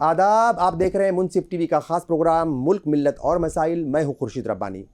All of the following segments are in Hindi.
आदाब, आप देख रहे हैं मुनसिफ टीवी का खास प्रोग्राम मुल्क मिल्लत और मसाइल। मैं हूं खुर्शीद रब्बानी।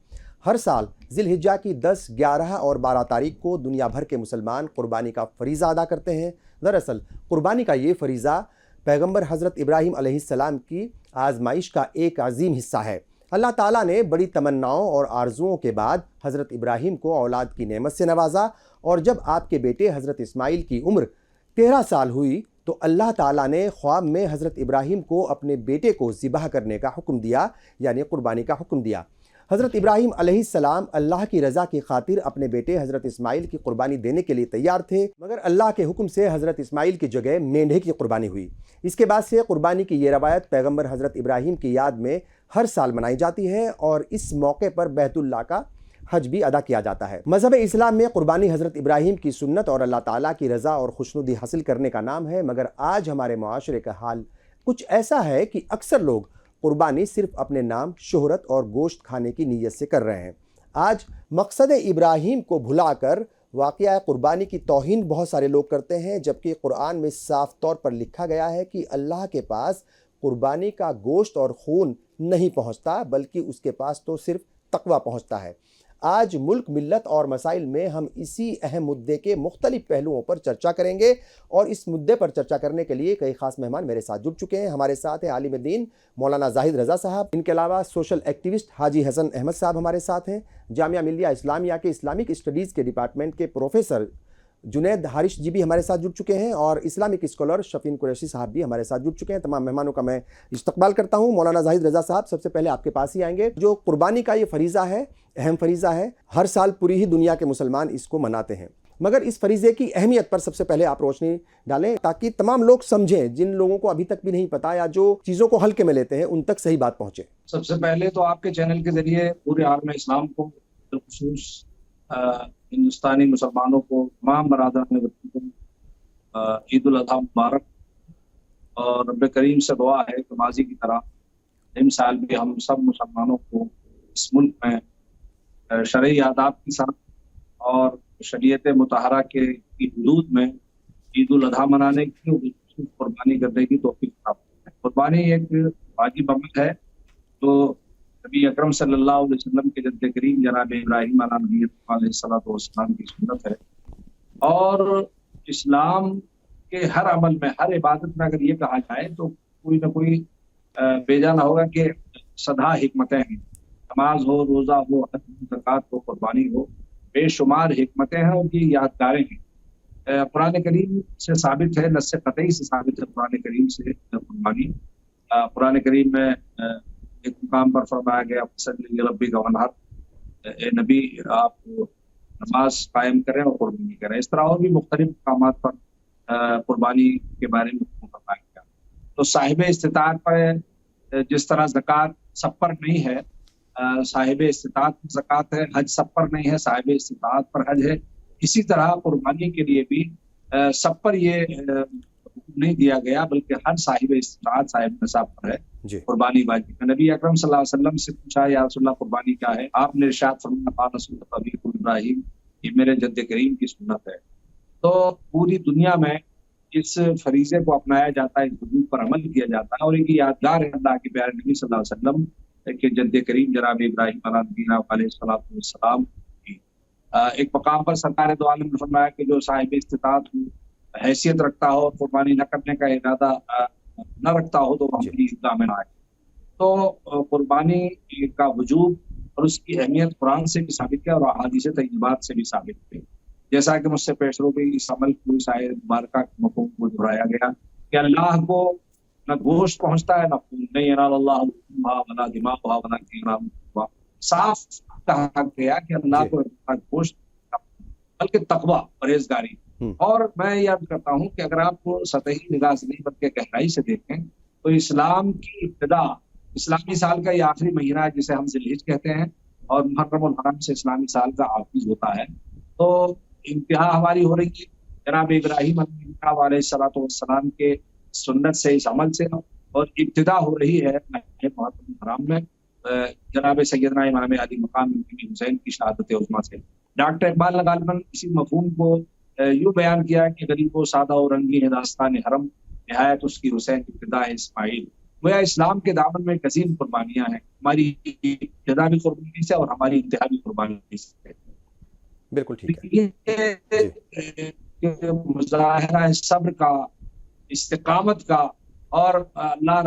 हर साल जिलहिज्जा की 10, 11 और 12 तारीख को दुनिया भर के मुसलमान कुर्बानी का फ़रीज़ा अदा करते हैं। दरअसल कुर्बानी का ये फ़रीज़ा पैगंबर हज़रत इब्राहीम अलैहिस्सलाम की आजमाइश का एक अजीम हिस्सा है। अल्लाह ताला ने बड़ी तमन्नाओं और आरजुओं के बाद हज़रत इब्राहीम को औलाद की नेमत से नवाजा, और जब आपके बेटे हज़रत इस्माइल की उम्र 13 साल हुई तो अल्लाह ताला ने ख्वाब में हज़रत इब्राहीम को अपने बेटे को ज़िबह करने का हुक्म दिया, यानी कुर्बानी का हुक्म दिया। हज़रत इब्राहीम अलैहिस्सलाम अल्लाह की रज़ा की खातिर अपने बेटे हज़रत इस्माइल की कुर्बानी देने के लिए तैयार थे, मगर अल्लाह के हुक्म से हज़रत इस्माइल की जगह मेंढे की कुर्बानी हुई। इसके बाद से कुर्बानी की ये रवायत पैगंबर हज़रत इब्राहीम की याद में हर साल मनाई जाती है, और इस मौके पर बैतुल्लाह का हज भी अदा किया जाता है। मज़हब इस्लाम में कुर्बानी हज़रत इब्राहीम की सुन्नत और अल्लाह ताला की रज़ा और खुशनुदी हासिल करने का नाम है। मगर आज हमारे माशरे का हाल कुछ ऐसा है कि अक्सर लोग कुर्बानी सिर्फ अपने नाम, शोहरत और गोश्त खाने की नीयत से कर रहे हैं। आज मकसद इब्राहीम को भुलाकर वाक़या कुर्बानी की तौहीन बहुत सारे लोग करते हैं, जबकि कुरान में साफ तौर पर लिखा गया है कि अल्लाह के पास कुर्बानी का गोश्त और खून नहीं पहुँचता, बल्कि उसके पास तो सिर्फ तकवा पहुँचता है। आज मुल्क मिल्लत और मसाइल में हम इसी अहम मुद्दे के मुख्तलिफ पहलुओं पर चर्चा करेंगे, और इस मुद्दे पर चर्चा करने के लिए कई खास मेहमान मेरे साथ जुड़ चुके हैं। हमारे साथ हैं आलिम दीन मौलाना जाहिद रज़ा साहब, इनके अलावा सोशल एक्टिविस्ट हाजी हसन अहमद साहब हमारे साथ हैं, जामिया मिल्लिया इस्लामिया के इस्लामिक स्टडीज़ के डिपार्टमेंट के प्रोफेसर जुनैद हारिश जी भी हमारे साथ जुड़ चुके हैं, और इस्लामिक स्कॉलर शफीन कुरैशी साहब भी हमारे साथ जुड़ चुके हैं। तमाम मेहमानों का मैं इस्तकबाल करता हूं। मौलाना जाहिद रज़ा साहब, सबसे पहले आपके पास ही आएंगे। जो कुर्बानी का ये फरीज़ा है, अहम फरीज़ा है, हर साल पूरी ही दुनिया के मुसलमान इसको मनाते हैं, मगर इस फरीज़े की अहमियत पर सबसे पहले आप रोशनी डालें, ताकि तमाम लोग समझें, जिन लोगों को अभी तक भी नहीं पता या जो चीज़ों को हल्के में लेते हैं, उन तक सही बात पहुँचे। सबसे पहले तो आपके चैनल के जरिए पूरे आलम इस्लाम को, बिलखुसूस हिंदुस्तानी मुसलमानों को, तमाम बरादरान वतन को ईद उल अज़हा मुबारक। और रब्बे करीम से दुआ है कि माजी की तरह इन साल भी हम सब मुसलमानों को इस मुल्क में शरई आदाब के साथ और शरीयत मुतहरा के की हदूद में ईद उल अज़हा मनाने की और कुर्बानी करने की तौफीक प्राप्त है। कुर्बानी एक वाजिब अमल है जो नबी अकरम सल्लल्लाहु अलैहि वसल्लम के जद्द करीम जनाब इब्राहीम अलैहिस्सलातु वस्सलाम की सुन्नत है। और इस्लाम के हर अमल में, हर इबादत में अगर ये कहा जाए तो कोई ना कोई बेजा ना होगा कि सदा हिकमतें हैं। नमाज हो, रोज़ा हो, हज हो, ज़कात हो, कुर्बानी हो, बेशुमार हिकमतें हैं और ये यादगारें हैं। कुरान करीम से साबित है, नस्से क़तई से साबित है कुरान करीम से कुर्बानी। कुरान करीम में एक मुकाम पर फरमाया गया, फसल्लि लिरब्बिका वनहर, ए नबी आप नमाज कायम करें और कुर्बानी करें। इस तरह और भी मुख्तलिफ मकामात पर कुर्बानी के बारे में फरमाया गया। तो साहिब इस्तिताअत पर जिस तरह ज़कात सब पर नहीं है, साहिब इस्तिताअत पर ज़कात है, हज सब पर नहीं है, साहिब इस्तिताअत पर हज है। इसी तरह कुर्बानी के लिए भी सब पर ये नहीं दिया गया, बल्कि हर साहिब इस्तिताअत, साहिब नसाब पर है कुर्बानी वाजिब। नबी अकरम सल्लल्लाहु अलैहि वसल्लम से पूछा, या रसूलल्लाह कुर्बानी क्या है? आपने इरशाद फरमाया, रसूल इब्राहीम, ये मेरे जद्द करीम की सुन्नत है। तो पूरी दुनिया में इस फरीजे को अपनाया जाता है, इस हदूद पर अमल किया जाता है, और एक यादगार है अल्लाह के प्यारे नबी सल्लल्लाहु अलैहि वसल्लम के जद्द करीम जनाब इब्राहीम अलैहिस्सलाम की। एक मकाम पर सरकार दो आलम ने फरमाया कि जो साहिब इस्तिताअत हैसियत रखता हो और कुर्बानी न करने का इरादा न रखता हो तो हमारी ईदगाह में ना आए। तो कुर्बानी का वजूब और उसकी अहमियत कुरान से भी साबित है और अहादीस तय्यबात से भी साबित है। जैसा कि मुझसे पेशरों में इस अमल को, इस आयत मुबारका के मफ़हूम को दोहराया गया कि अल्लाह को न गोश्त पहुंचता है, न खून। नहीं यनालुल्लाहु वला दिमागुहा वलाकिन यनालुहु, साफ कहा गया कि अल्लाह को गोश्त बल्कि तकवा, परहेजगारी। और मैं याद करता हूँ कि अगर आप सतही निगाह से नहीं बल्कि गहराई से देखें तो इस्लाम की इब्तिदा, इस्लामी साल का ये आखिरी महीना है जिसे हम ज़िलहिज कहते हैं, और मुहर्रम हरम से इस्लामी साल का आगाज़ होता है। तो इंतहा हमारी हो रही है जनाब इब्राहीम अलैहिस्सलाम के सुन्नत से, इस अमल से, और इब्तिदा हो रही है मुहर्रम हरम में जनाब सैयदना इमाम अली मकाम हुसैन की शहादत उज़्मा से। डॉक्टर इकबाल ने गालिबन इसी मफ़हूम को यूँ बयान किया कि गरीबो सादा और रंगीन दास्तान हरम, नहायत उसकी हुसैन इब्तिदा इस्माइल। गोया इस्लाम के दामन में कसीम कुर्बानियां हैं, हमारी इब्तिदा भी कुर्बानी से और हमारी इंतहा भी कुर्बानी से। बिल्कुल ठीक है जी। ये मुजाहरा है सब्र का, इस्तिकामत का, और अल्लाह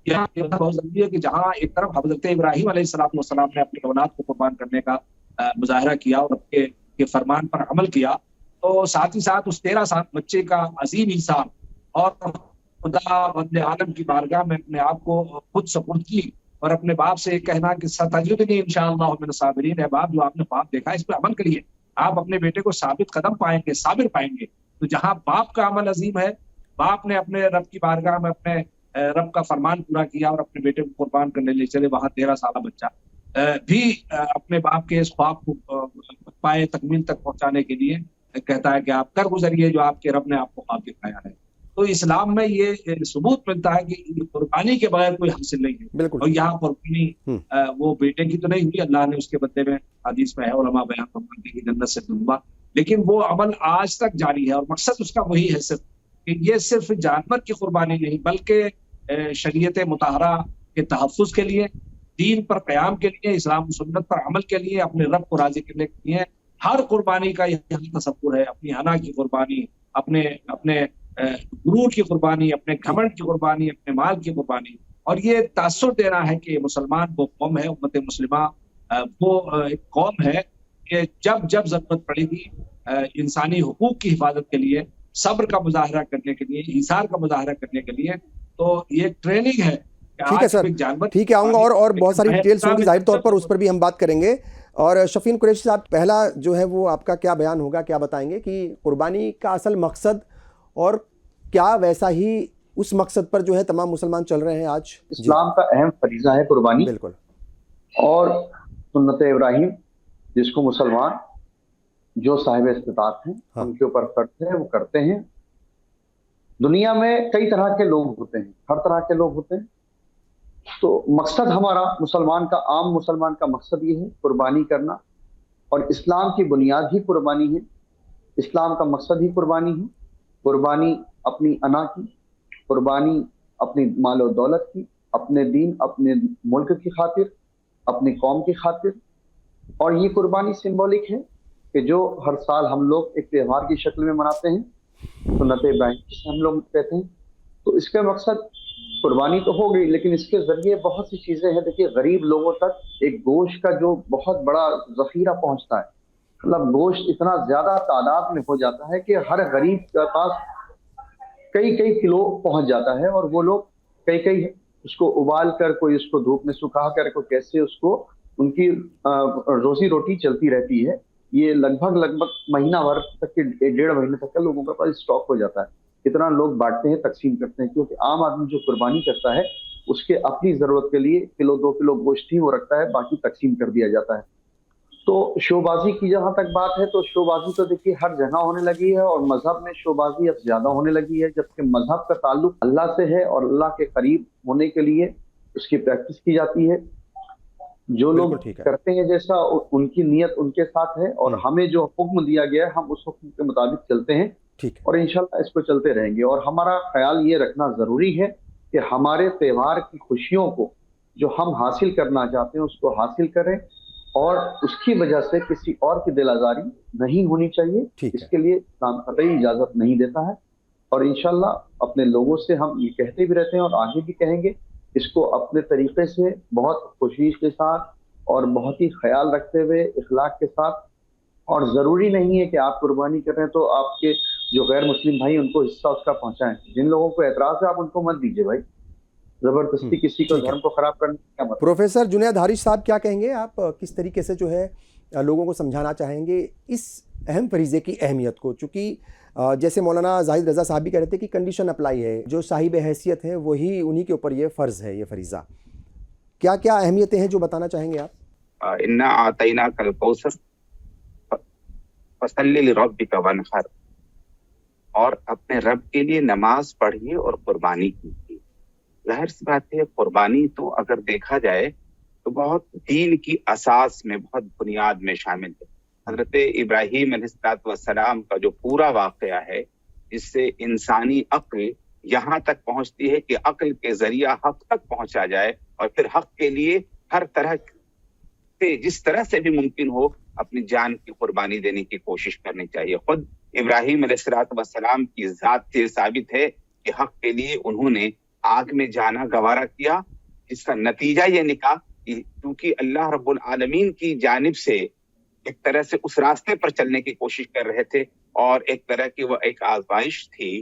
यहाँ बहुत जरूरी है कि जहाँ एक तरफ हजरत इब्राहिम अलैहिस्सलाम ने अपनी औलाद को कुर्बान करने का मुजाहरा किया और के फरमान पर अमल किया, तो साथ ही साथ उस 13 साल बच्चे का अजीम इंसान और खुदा रब्बुल आलम की बारगाह में अपने आप को खुद सपुर्द की और अपने बाप से कहना कि सतजुदनी इंशाअल्लाह मिन साबिरीन, है बाप जो आपने ख्वाब देखा है इस पर अमल करिए, आप अपने बेटे को साबित कदम पाएंगे, साबिर पाएंगे। तो जहाँ बाप का अमल अजीम है, बाप ने अपने रब की बारगाह में अपने रब का फरमान पूरा किया और अपने बेटे को कुर्बान करने ले चले, वहां 13 साल बच्चा भी अपने बाप के इस ख्वाब को पाए तकमील तक पहुंचाने के लिए कहता है कि आप कर गुजरिए जो आपके रब ने आपको ख्वाब दिखाया है। तो इस्लाम में ये सबूत मिलता है कि कुर्बानी के बगैर कोई हासिल नहीं है। और यहाँ कुर्बानी वो बेटे की तो नहीं हुई, अल्लाह ने उसके बदले में हदीस में है उलमा बयान फरमाते हैं कि जन्नत से दूंगा, लेकिन वो अमल आज तक जारी है और मकसद उसका वही है सिर्फ कि ये सिर्फ जानवर की कुर्बानी नहीं बल्कि शरीयत मुताहरा के तहफ़्फ़ुज़ के लिए, दीन पर क़याम के लिए, इस्लाम सुन्नत पर अमल के लिए, अपने रब को राज़ी करने के लिए हर कुर्बानी का यही तसव्वुर है। अपनी अना की कुर्बानी, अपने गुरूर की कुर्बानी, अपने घमंड की कुर्बानी, अपने माल की कुर्बानी। और ये तासुर देना है कि मुसलमान वो कौम है, उम्मत मुस्लिमा वो एक कौम है कि जब जब जरूरत पड़ेगी इंसानी हुकूक की हिफाजत के लिए, सब्र का मुजाहरा करने के लिए, ईसार का मुजाहरा करने के लिए, तो ये ट्रेनिंग है। ठीक है सर, ठीक है, आऊँगा और बहुत सारी डिटेल्स होंगी जाहिर तौर पर, उस पर भी हम बात करेंगे। और शफीन कुरैशी साहब, पहला जो है वो आपका क्या बयान होगा, क्या बताएंगे कि कुर्बानी का असल मकसद और क्या वैसा ही उस मकसद पर जो है तमाम मुसलमान चल रहे हैं आज? इस्लाम का अहम फरीज़ा है कुर्बानी, बिल्कुल, और सुन्नत इब्राहिम जिसको मुसलमान जो साहिब इस्तिताअत हैं उनके ऊपर फर्ज है वो करते हैं। दुनिया में कई तरह के लोग होते हैं, हर तरह के लोग होते हैं, तो मकसद हमारा मुसलमान का, आम मुसलमान का मकसद ये है कुर्बानी करना, और इस्लाम की बुनियाद ही कुर्बानी है, इस्लाम का मकसद ही कुर्बानी है। कुर्बानी अपनी अना की, कुर्बानी अपनी माल और दौलत की, अपने दीन, अपने मुल्क की खातिर, अपनी कौम की खातिर। और ये कुर्बानी सिंबॉलिक है कि जो हर साल हम लोग एक त्यौहार की शक्ल में मनाते हैं, सुन्नत इब्राहिम जिसे हम लोग कहते हैं। तो इसका मकसद कुर्बानी तो हो गई, लेकिन इसके जरिए बहुत सी चीजें हैं। देखिए, गरीब लोगों तक एक गोश्त का जो बहुत बड़ा जखीरा पहुंचता है, मतलब गोश्त इतना ज्यादा तादाद में हो जाता है कि हर गरीब के पास कई कई किलो पहुंच जाता है, और वो लोग कई कई उसको उबाल कर, कोई उसको धूप में सुखा कर, कोई कैसे उसको उनकी रोजी रोटी चलती रहती है। ये लगभग महीना भर तक के, 1.5 महीने तक का लोगों के पास स्टॉक हो जाता है। इतना लोग बांटते हैं, तकसीम करते हैं, क्योंकि आम आदमी जो कुर्बानी करता है उसके अपनी जरूरत के लिए 1-2 किलो गोश्त ही वो रखता है, बाकी तकसीम कर दिया जाता है। तो शोबाजी की जहां तक बात है, तो शोबाजी तो देखिए हर जगह होने लगी है, और मजहब में शोबाजी अब ज्यादा होने लगी है, जबकि मजहब का ताल्लुक अल्लाह से है और अल्लाह के करीब होने के लिए उसकी प्रैक्टिस की जाती है। जो लोग करते हैं जैसा उनकी नीयत उनके साथ है, और हमें जो हुक्म दिया गया है हम उस हुक्म के मुताबिक चलते हैं, और इंशाल्लाह इसको चलते रहेंगे। और हमारा ख्याल ये रखना जरूरी है कि हमारे त्योहार की खुशियों को जो हम हासिल करना चाहते हैं उसको हासिल करें, और उसकी वजह से किसी और की दिल आजारी नहीं होनी चाहिए। इसके लिए इस्लाम कतई इजाजत नहीं देता है। और इंशाल्लाह अपने लोगों से हम ये कहते भी रहते हैं और आगे भी कहेंगे, इसको अपने तरीके से बहुत खुशी के साथ और बहुत ही ख्याल रखते हुए, इखलाक के साथ। और जरूरी नहीं है कि आप कुर्बानी कर रहे हैं तो आपके जो गैर मुस्लिम भाई उनको हिस्सा उसका पहुंचाएं। जिन लोगों को एतराज है आप उनको मत दीजिए भाई, जबरदस्ती किसी को धर्म को खराब करने का मतलब। प्रोफेसर जुनैद हारिस साहब, क्या कहेंगे आप, किस तरीके से जो है लोगों को समझाना चाहेंगे इस अहम फरीज़े की अहमियत को? चूँकि जैसे मौलाना जाहिद रज़ा साहब भी कह रहे थे कि कंडीशन अप्लाई है, जो साहिब हैसियत है वही, उन्हीं के ऊपर ये फ़र्ज़ है, ये फरीज़ा। क्या क्या अहमियतें हैं जो बताना चाहेंगे आप? इन्ना आतैना कल कौसर फसल्लि लिरब्बिका वनहर, और अपने रब के लिए नमाज पढ़िए और कुर्बानी कीजिए। जाहिर सी बात है, कुर्बानी तो अगर देखा जाए तो बहुत दीन की असास में, बहुत बुनियाद में शामिल है। हजरत इब्राहीम अलैहिस्सलाम का जो पूरा वाक़या है, जिससे इंसानी अक्ल यहाँ तक पहुंचती है कि अक्ल के जरिया हक तक पहुंचा जाए और फिर हक के लिए हर तरह से, जिस तरह से भी मुमकिन हो, अपनी जान की कुर्बानी देने की कोशिश करनी चाहिए। खुद इब्राहिम अलैहिस्सलाम की जात से साबित है कि हक के लिए उन्होंने आग में जाना गवारा किया, जिसका नतीजा ये निकला कि क्योंकि अल्लाह रब्बुल आलमीन की जानिब से एक तरह से उस रास्ते पर चलने की कोशिश कर रहे थे और एक तरह की वो एक आजमाइश थी,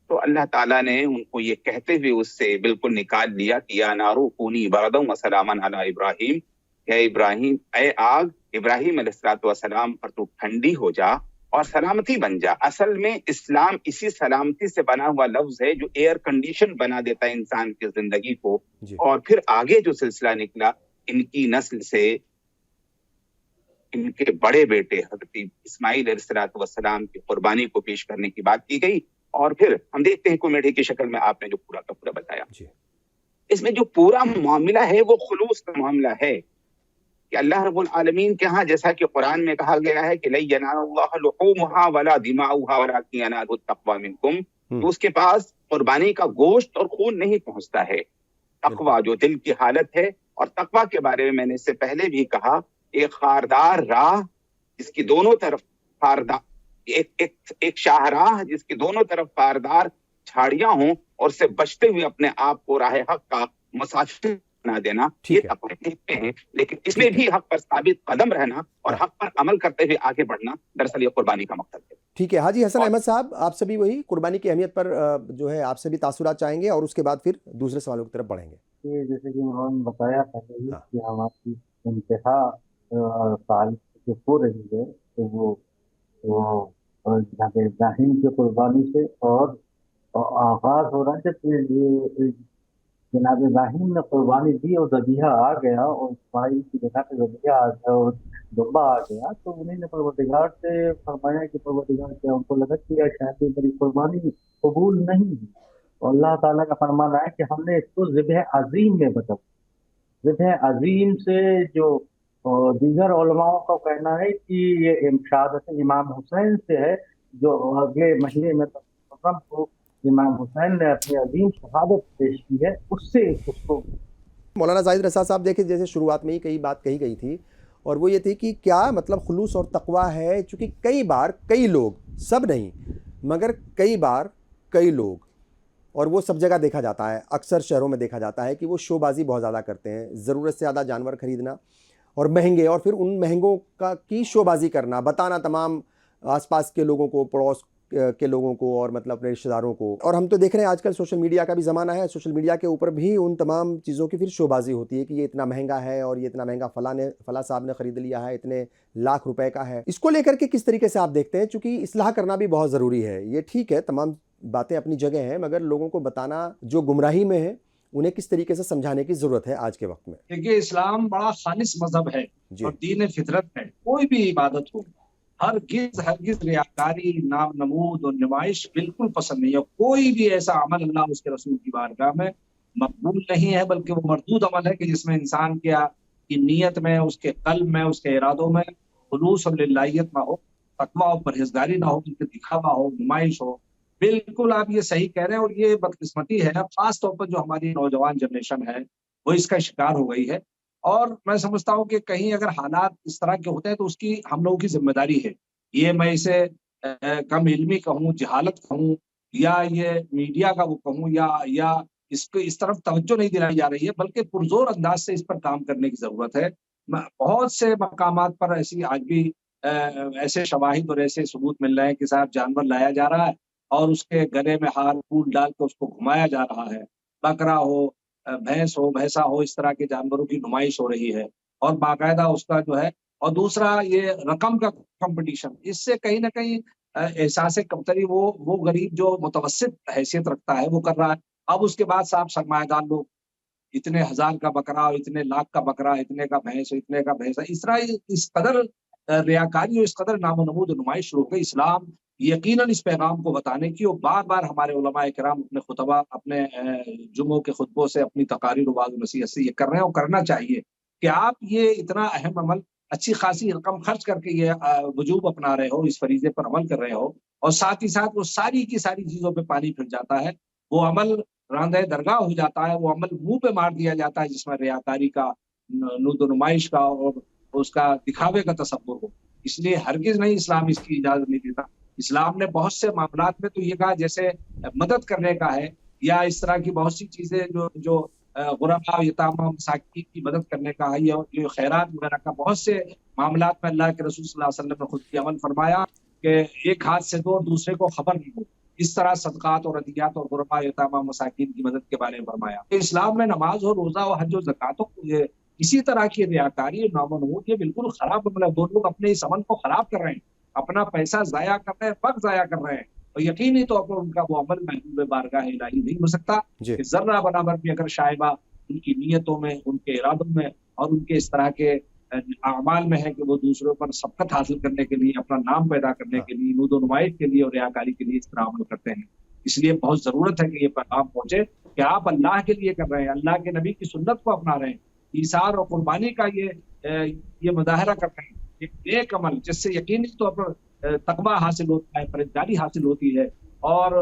तो अल्लाह ताला ने उनको ये कहते हुए उससे बिल्कुल निकाल लिया कि या नारू कूनी बरदम व सलामन अला इब्राहिम, ए इब्राहिम, ए आग, इब्राहिम अलैहिस्सलाम पर तू ठंडी हो जा और सलामती बन जा। असल में इस्लाम इसी सलामती से बना हुआ लफ्ज है जो एयर कंडीशन बना देता है इंसान की जिंदगी को। और फिर आगे जो सिलसिला निकला, इनकी नस्ल से इनके बड़े बेटे हजरत इस्माइल अलैहिस्सलाम की कुर्बानी को पेश करने की बात की गई। और फिर हम देखते हैं कॉमेडी की शक्ल में आपने जो पूरा का पूरा बताया, इसमें जो पूरा मामला है वो खुलूस का मामला है कि अल्लाह रब्बुल आलमीन के यहाँ, जैसा कि कुरान में कहा गया है कि लै यनालुल्लाह लुहूमुहा वला दिमाउहा वलाकिन यनालुहु तक़वा मिनकुम, तो उसके पास कुर्बानी का गोश्त और खून नहीं पहुंचता है, तकवा जो दिल की हालत है। और तकवा के बारे में मैंने इससे पहले भी कहा, एक खारदार राह जिसकी दोनों तरफ खारदार, एक शाहराह जिसकी दोनों तरफ खारदार झाड़ियां हों और से बचते हुए अपने आप को राह हक का मुसाफिर बना देना, ये तकवा कहते हैं। लेकिन इसमें भी हक पर साबित कदम रहना और हक पर अमल करते हुए आगे बढ़ना, दरअसल ये कुर्बानी का मकसद है। ठीक है हाजी हसन अहमद साहब, आपसे भी वही कुर्बानी की अहमियत पर जो है आपसे भी तासुरात चाहेंगे और उसके बाद फिर दूसरे सवालों की तरफ बढ़ेंगे। जैसे कि उन्होंने बताया पहले ही कि हमारी इंतहा साल जो हो रही है तो वो जनाब इब्राहिम की कुर्बानी से और आगाज हो रहा है जब जनाब इब्राहिम ने कुर्बानी दी और ज़बीहा आ गया और इस्माइल की जगह पे ज़बीहा आ गया और दुम्बा आ गया, तो उन्हीं ने परवरदिगार से फरमाया कि परवरदिगार क्या उनको लगा कि शायद मेरी कुर्बानी कबूल नहीं है। और अल्लाह ताला का फरमान है कि हमने इसको ज़िब्ह अज़ीम में बदला। ज़िब्ह अज़ीम से जो दीगर उलमाओं का कहना है कि ये शहादत इमाम हुसैन से है, जो अगले महीने में को इमाम हुसैन ने अपनी अजीम शहादत पेश की है, उससे उसको। मौलाना जाहिद रसा साहब, देखिए जैसे शुरुआत में ही कई बात कही गई थी और वो ये थी कि क्या मतलब खुलूस और तकवा है, चूँकि कई बार कई लोग, सब नहीं मगर कई बार कई लोग, और वो सब जगह देखा जाता है, अक्सर शहरों में देखा जाता है कि वो शोबाजी बहुत ज़्यादा करते हैं, ज़रूरत से ज़्यादा जानवर ख़रीदना और महंगे, और फिर उन महंगों का की शोबाजी करना, बताना तमाम आसपास के लोगों को, पड़ोस के लोगों को और मतलब अपने रिश्तेदारों को। और हम तो देख रहे हैं आजकल सोशल मीडिया का भी ज़माना है, सोशल मीडिया के ऊपर भी उन तमाम चीज़ों की फिर शोबाजी होती है कि ये इतना महंगा है और ये इतना महंगा फला साहब ने ख़रीद लिया है, इतने लाख रुपए का है। इसको लेकर के किस तरीके से आप देखते हैं? चूँकि इस्लाह करना भी बहुत ज़रूरी है, ये ठीक है, तमाम बातें अपनी जगह हैं, मगर लोगों को बताना जो गुमराही में है उन्हें किस तरीके से समझाने की ज़रूरत है आज के वक्त में। देखिए, इस्लाम बड़ा खालिस मजहब है और दीन फितरत है। कोई भी इबादत हो, हरगिज रियाकारी, नाम नमूद और नुमाइश बिल्कुल पसंद नहीं है। कोई भी ऐसा अमल अल्लाह उसके रसूल की बारगाह में मकबूल नहीं है, बल्कि वो मरदूद अमल है कि जिसमें इंसान की नीयत में, उसके कल्ब में, उसके इरादों में खुलूस और लिल्लाहियत ना हो, तकवा और परहेजगारी ना हो, बल्कि दिखावा हो, नुमाइश हो। बिल्कुल आप ये सही कह रहे हैं और ये बदकिस्मती है, खास तौर पर जो हमारी नौजवान जनरेशन है वो इसका शिकार हो गई है। और मैं समझता हूँ कि कहीं अगर हालात इस तरह के होते हैं तो उसकी हम लोगों की जिम्मेदारी है। ये मैं इसे कम इल्मी कहूँ, जहालत कहूँ, या ये मीडिया का वो कहूँ, या इसको इस तरफ तवज्जो नहीं दिलाई जा रही है, बल्कि पुरजोर अंदाज से इस पर काम करने की जरूरत है। बहुत से मकामात पर ऐसी आज भी ऐसे शवाहिद और ऐसे सबूत मिल रहे हैं कि साहब जानवर लाया जा रहा है और उसके गले में हार फूल डाल के उसको घुमाया जा रहा है। बकरा हो, भैंस हो, भैंसा हो, इस तरह के जानवरों की नुमाइश हो रही है और बाकायदा उसका जो है। और दूसरा ये रकम का कंपटीशन, इससे कहीं ना कहीं एहसास कमतरी वो गरीब जो मुतवस्सित हैसियत रखता है वो कर रहा है। अब उसके बाद साहब सरमायादार लोग इतने हजार का बकरा, इतने लाख का बकरा, इतने का भैंस, इतने का भैंसा, इस तरह इस कदर रियाकारी और इस कदर नामो नमूद नुमाइश शुरू हो गई। इस्लाम यकीनन इस पैगाम को बताने की और बार बार हमारे उलमा इकराम अपने खुतबा, अपने जुम्मों के खुतबों से, अपनी तकारीर वाज़ नसीहत से ये कर रहे हैं और करना चाहिए कि आप ये इतना अहम अमल अच्छी खासी रकम खर्च करके ये वजूब अपना रहे हो, इस फरीजे पर अमल कर रहे हो और साथ ही साथ वो सारी की सारी चीजों पे पानी फिर जाता है। वो अमल रांदे दरगाह हो जाता है, वो अमल मुंह पे मार दिया जाता है जिसमें रियाकारी का, नुद नुमाइश का और उसका दिखावे का तसव्वुर हो। इसलिए हरगिज नहीं इस्लाम इसकी इजाजत नहीं देता। इस्लाम ने बहुत से मामलात में तो ये कहा जैसे मदद करने का है या इस तरह की बहुत सी चीजें जो गुरबा यतामा मसाकीन की मदद करने का है या जो खैरात वगैरह का, बहुत से मामलात में अल्लाह के रसूल सल्लल्लाहु अलैहि वसल्लम ने खुद की अमल फरमाया कि एक हाथ से दो दूसरे को खबर नहीं हो। इस तरह सदकात और अदियात और गुरबा यतामा मसाकीन की मदद के बारे में फरमाया। तो इस्लाम में नमाज और रोजा और हज और ज़कातों को इसी तरह की रियाकारी और नामनमूद ये बिल्कुल खराब, मतलब दो लोग अपने इस अमल को खराब कर रहे हैं, अपना पैसा जाया कर रहे हैं, वक्त जाया कर रहे हैं और यकीनी तौर पर उनका वो अमल महबूब बारगाह इलाही नहीं हो सकता कि जर्रा बराबर भी अगर शायबा उनकी नीयतों में, उनके इरादों में और उनके इस तरह के अमाल में है कि वो दूसरों पर सबकत हासिल करने के लिए, अपना नाम पैदा करने के लिए, नुदो नुमाइश के लिए और रियाकारी के लिए इस तरह अमल करते हैं। इसलिए बहुत जरूरत है कि ये पैगाम पहुंचे कि आप अल्लाह के लिए कर रहे हैं, अल्लाह के नबी की सुन्नत को अपना रहे हैं, ईसार और कुर्बानी का ये मुजाहरा कर रहे हैं, एक नेक अमल जिससे यकीनी तौर पर तकवा हासिल होता है, फरिश्तारी हासिल होती है और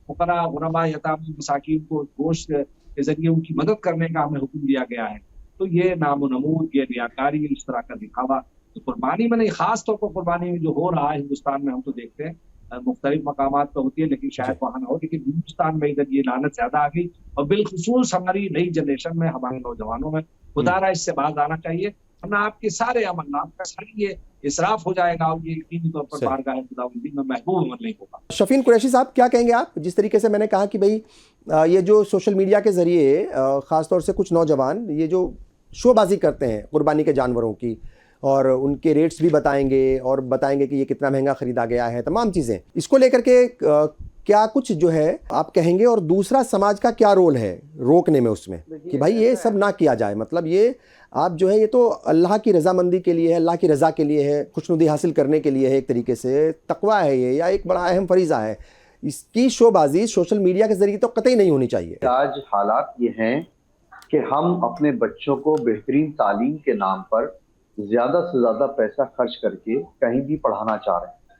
फुकरा गुरबा यतामा मसाकीन को गोश्त के जरिए उनकी मदद करने का हमें हुक्म दिया गया है। तो ये नामो नमूद, ये रियाकारी, इस तरह का दिखावा तो कुर्बानी में नहीं, खास तौर पर कुर्बानी में जो हो रहा है हिंदुस्तान में हम तो देखते हैं मुख्तलिफ मकामात पर होती है लेकिन शायद वहाँ ना हो, लेकिन हिंदुस्तान में इधर ये लानत ज्यादा आ गई और बिलखुसूस हमारी नई जनरेशन में, हमारे नौजवानों में खुदारा इससे बाज आना चाहिए, वरना आपके सारे अमल, आपका सारी ये इसराफ हो जाएगा और ये यकीनी तौर पर बारगाह खुदावंदी में महबूब अमल नहीं होगा। शफीन कुरैशी साहब, क्या कहेंगे आप? जिस तरीके से मैंने कहा कि भाई ये जो सोशल मीडिया के जरिए खासतौर से कुछ नौजवान ये जो शोबाजी करते हैं कुर्बानी के जानवरों की और उनके रेट्स भी बताएंगे और बताएंगे कि ये कितना महंगा खरीदा गया है, तमाम चीज़ें, इसको लेकर के क्या कुछ जो है आप कहेंगे? और दूसरा, समाज का क्या रोल है रोकने में उसमें कि भाई ये सब ना किया जाए? मतलब ये आप जो है ये तो अल्लाह की रजामंदी के लिए है, अल्लाह की रज़ा के लिए है, खुशनुदी हासिल करने के लिए है, एक तरीके से तकवा है ये, या एक बड़ा अहम फरीज़ा है। इसकी शोबाजी सोशल मीडिया के जरिए तो कतई नहीं होनी चाहिए। आज हालात ये हैं कि हम अपने बच्चों को बेहतरीन तालीम के नाम पर ज्यादा से ज्यादा पैसा खर्च करके कहीं भी पढ़ाना चाह रहे हैं,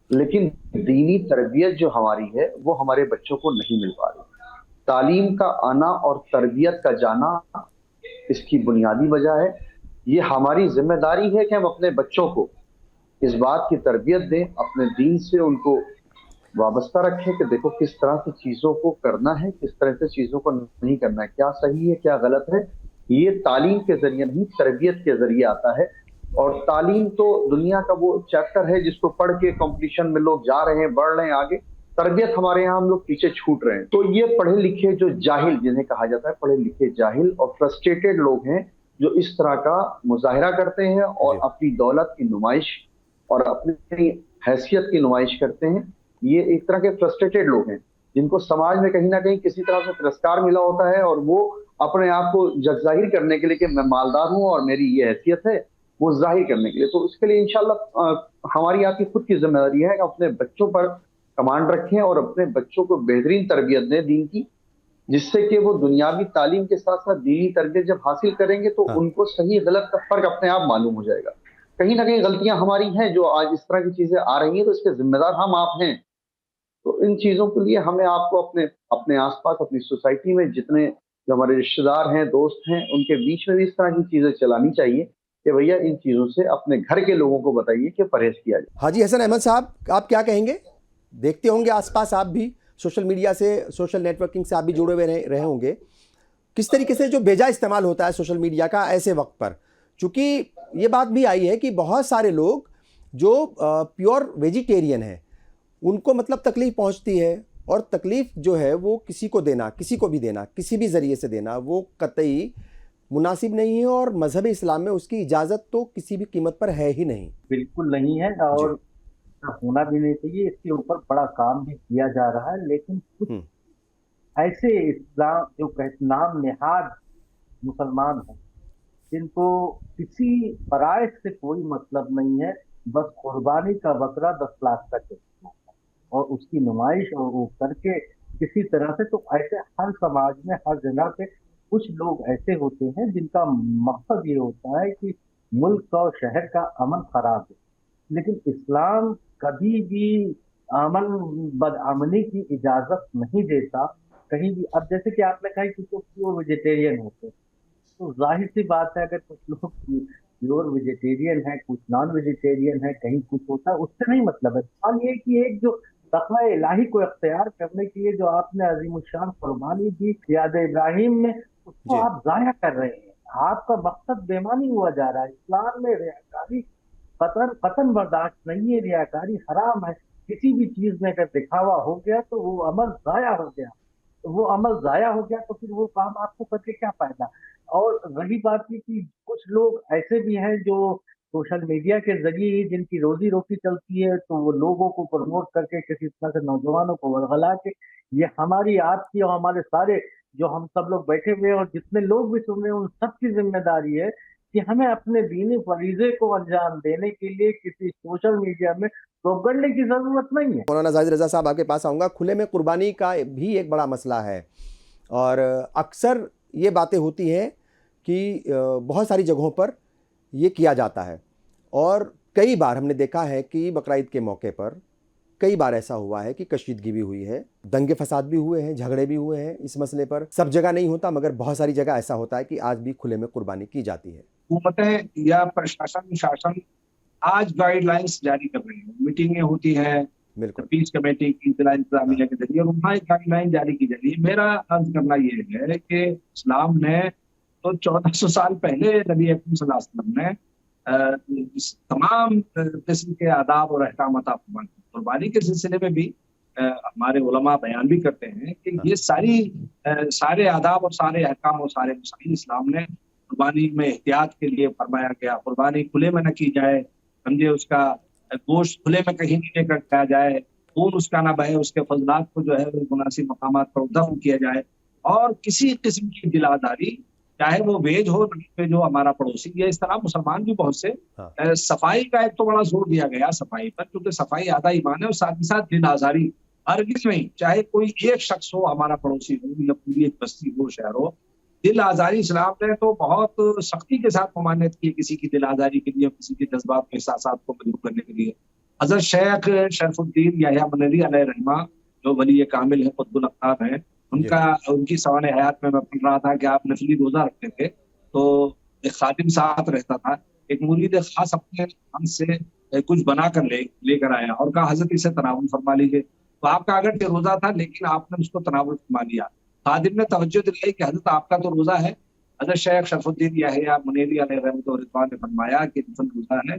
लेकिन दीनी तरबियत जो हमारी है वो हमारे बच्चों को नहीं मिल पा रही। तालीम का आना और तरबियत का जाना इसकी बुनियादी वजह है। ये हमारी जिम्मेदारी है कि हम अपने बच्चों को इस बात की तरबियत दें, अपने दीन से उनको वाबस्ता रखें कि देखो किस तरह से चीज़ों को करना है, किस तरह से चीज़ों को नहीं करना है, क्या सही है क्या गलत है। ये तालीम के जरिए नहीं, तरबियत के जरिए आता है। और तालीम तो दुनिया का वो चैप्टर है जिसको पढ़ के कंपटीशन में लोग जा रहे हैं, बढ़ रहे हैं आगे। तरबियत हमारे यहाँ हम लोग पीछे छूट रहे हैं। तो ये पढ़े लिखे जो जाहिल, जिन्हें कहा जाता है पढ़े लिखे जाहिल और फ्रस्ट्रेटेड लोग हैं, जो इस तरह का मुजाहिरा करते हैं और अपनी दौलत की नुमाइश और अपनी हैसियत की नुमाइश करते हैं। ये एक तरह के फ्रस्ट्रेटेड लोग हैं जिनको समाज में कहीं ना कहीं किसी तरह से तिरस्कार मिला होता है और वो अपने आप को जगजाहिर करने के लिए कि मैं मालदार हूँ और मेरी ये हैसियत है, वो जाहिर करने के लिए। तो उसके लिए इंशाल्लाह हमारी आपकी खुद की जिम्मेदारी है कि अपने बच्चों पर कमांड रखें और अपने बच्चों को बेहतरीन तरबियत दें दीन की, जिससे कि वो दुनियावी तालीम के साथ साथ दीनी तरबियत जब हासिल करेंगे तो उनको सही गलत का फर्क अपने आप मालूम हो जाएगा। कहीं ना कहीं गलतियां हमारी हैं जो आज इस तरह की चीजें आ रही हैं, तो इसके जिम्मेदार हम आप हैं। तो इन चीजों के लिए हमें आपको अपने आसपास, अपनी सोसाइटी में जितने जो हमारे रिश्तेदार हैं, दोस्त हैं, उनके बीच में भी इस तरह की चीजें चलानी चाहिए कि भैया इन चीजों से अपने घर के लोगों को बताइए कि परहेज किया जाए। हाजी हसन अहमद साहब, आप क्या कहेंगे? देखते होंगे आसपास, आप भी सोशल मीडिया से, सोशल नेटवर्किंग से आप भी जुड़े हुए रहे होंगे। किस तरीके से जो बेजा इस्तेमाल होता है सोशल मीडिया का ऐसे वक्त पर, चूँकि ये बात भी आई है कि बहुत सारे लोग जो प्योर वेजिटेरियन हैं उनको मतलब तकलीफ पहुंचती है, और तकलीफ जो है वो किसी को देना, किसी को भी देना, किसी भी ज़रिए से देना, वो कतई मुनासिब नहीं है और मजहब इस्लाम में उसकी इजाज़त तो किसी भी कीमत पर है ही नहीं। बिल्कुल नहीं है और होना भी नहीं चाहिए। इसके ऊपर बड़ा काम भी किया जा रहा है, लेकिन कुछ ऐसे इस्लाम जो नाम नेहाद मुसलमान हैं जिनको किसी फराइज से कोई मतलब नहीं है, बस कुर्बानी का बकरा 10 लाख का चलता है और उसकी नुमाइश और वो करके किसी तरह से। तो ऐसे हर समाज में, हर जगह पे कुछ लोग ऐसे होते हैं जिनका मकसद ये होता है कि मुल्क और शहर का अमन खराब है। लेकिन इस्लाम कभी भी अमन बदअमनी की इजाजत नहीं देता। कहीं भी, अब जैसे कि आपने कहा कि कुछ लोग वेजिटेरियन होते हैं, तो जाहिर सी बात है, अगर कुछ लोग प्योर वेजिटेरियन है, कुछ नॉन वेजिटेरियन है, कहीं कुछ होता है, उससे नहीं मतलब है। सवाल ये है कि एक जो तक़वा इलाही को इख्तियार करने के लिए जो आपने अज़ीमुश्शान कुर्बानी दी याद इब्राहिम में, उसको जी आप ज़ाया कर रहे हैं। आपका मकसद बेईमानी हुआ जा रहा है। इस्लाम में रियाकारी कतन बर्दाश्त नहीं है, रियाकारी हराम है। किसी भी चीज में अगर दिखावा हो गया तो वो अमल जाया हो गया, तो वो अमल जाया हो गया तो फिर वो काम आपको करके क्या फायदा। और रही बात ये कि कुछ लोग ऐसे भी हैं जो सोशल मीडिया के जरिए ही जिनकी रोजी रोटी चलती है, तो वो लोगों को प्रमोट करके किसी तरह से नौजवानों को वर्गला के, ये हमारी आपकी और हमारे सारे जो हम सब लोग बैठे हुए हैं और जितने लोग भी सुन रहे हैं उन सबकी जिम्मेदारी है कि हमें अपने दीनी फरीजे को अंजाम देने के लिए किसी सोशल मीडिया में प्रोपगंडे की जरूरत नहीं है। मौलाना जाहिद रज़ा साहब, आपके पास आऊँगा। खुले में कुर्बानी का भी एक बड़ा मसला है, और अक्सर ये बातें होती हैं कि बहुत सारी जगहों पर ये किया जाता है, और कई बार हमने देखा है कि बकरा ईद के मौके पर कई बार ऐसा हुआ है कि कशीदगी भी हुई है, दंगे फसाद भी हुए हैं, झगड़े भी हुए हैं इस मसले पर। सब जगह नहीं होता, मगर बहुत सारी जगह ऐसा होता है कि आज भी खुले में कुर्बानी की जाती है। हुकूमतें या प्रशासन शासन आज गाइडलाइंस जारी कर रही है, मीटिंगें होती हैं बिल्कुल। पीस कमेटी की इत्तला इंतजामिया के जरिए, और वहाँ एक गाइडलाइन जारी की जा रही है। मेरा अर्ज करना ये है कि इस्लाम ने तो 1400 साल पहले नबी अकरम सल्लल्लाहु अलैहि वसल्लम ने तमाम किस्म के आदाब और अहकाम अता फरमाए। कुर्बानी के सिलसिले में भी हमारे उलमा बयान भी करते हैं कि ये सारे आदाब और सारे अहकाम और सारे मसाइल इस्लाम ने कुर्बानी में एहतियात के लिए फरमाया गया। कुर्बानी खुले में न की जाए, समझे, उसका गोश्त खुले में कहीं नहीं लेकर खाया जाए, खून उसका ना बहे, उसके फजलात को जो है मुनासिब मकामात पर दफन किया जाए, और किसी किस्म की दिलादारी, चाहे वो वेज हो नॉन वेज हो, हमारा पड़ोसी, ये इस तरह मुसलमान भी बहुत से सफाई का एक तो बड़ा जोर दिया गया सफाई पर, क्योंकि सफाई आधा ईमान है, और साथ ही साथ दिल आजारी हरगिज़ नहीं, चाहे कोई एक शख्स हो, हमारा पड़ोसी हो या पूरी एक बस्ती हो, शहर हो, दिल आजारी इस्लाम ने तो बहुत सख्ती के साथ ममानियत की किसी की दिल आजारी के लिए, किसी के जज्बात में एहसासात को मजबूत करने के लिए। हज़रत शेख शरफुद्दीन याह्या मनेरी अलैहि रहमा, जो वली कामिल है, कुतुबुल अक़ताब है, उनकी सवाने हयात में मैं पढ़ रहा था कि आप नफली रोजा रखते थे, तो एक खादिम साथ रहता था, एक मुरीद खास अपने हाथ से कुछ बना कर लेकर आया और कहा हजरत इसे तनावुल फरमा लीजिए। तो आपका अगर रोजा था लेकिन आपने उसको तनावुल फरमा लिया। खादिम ने तवज्जो दिलाई कि हजरत आपका तो रोजा है। हजरत शेख शरफुद्दीन याह्या मनेरी अलैहि रहमत व रिज़वान ने फरमाया कि रोजा है,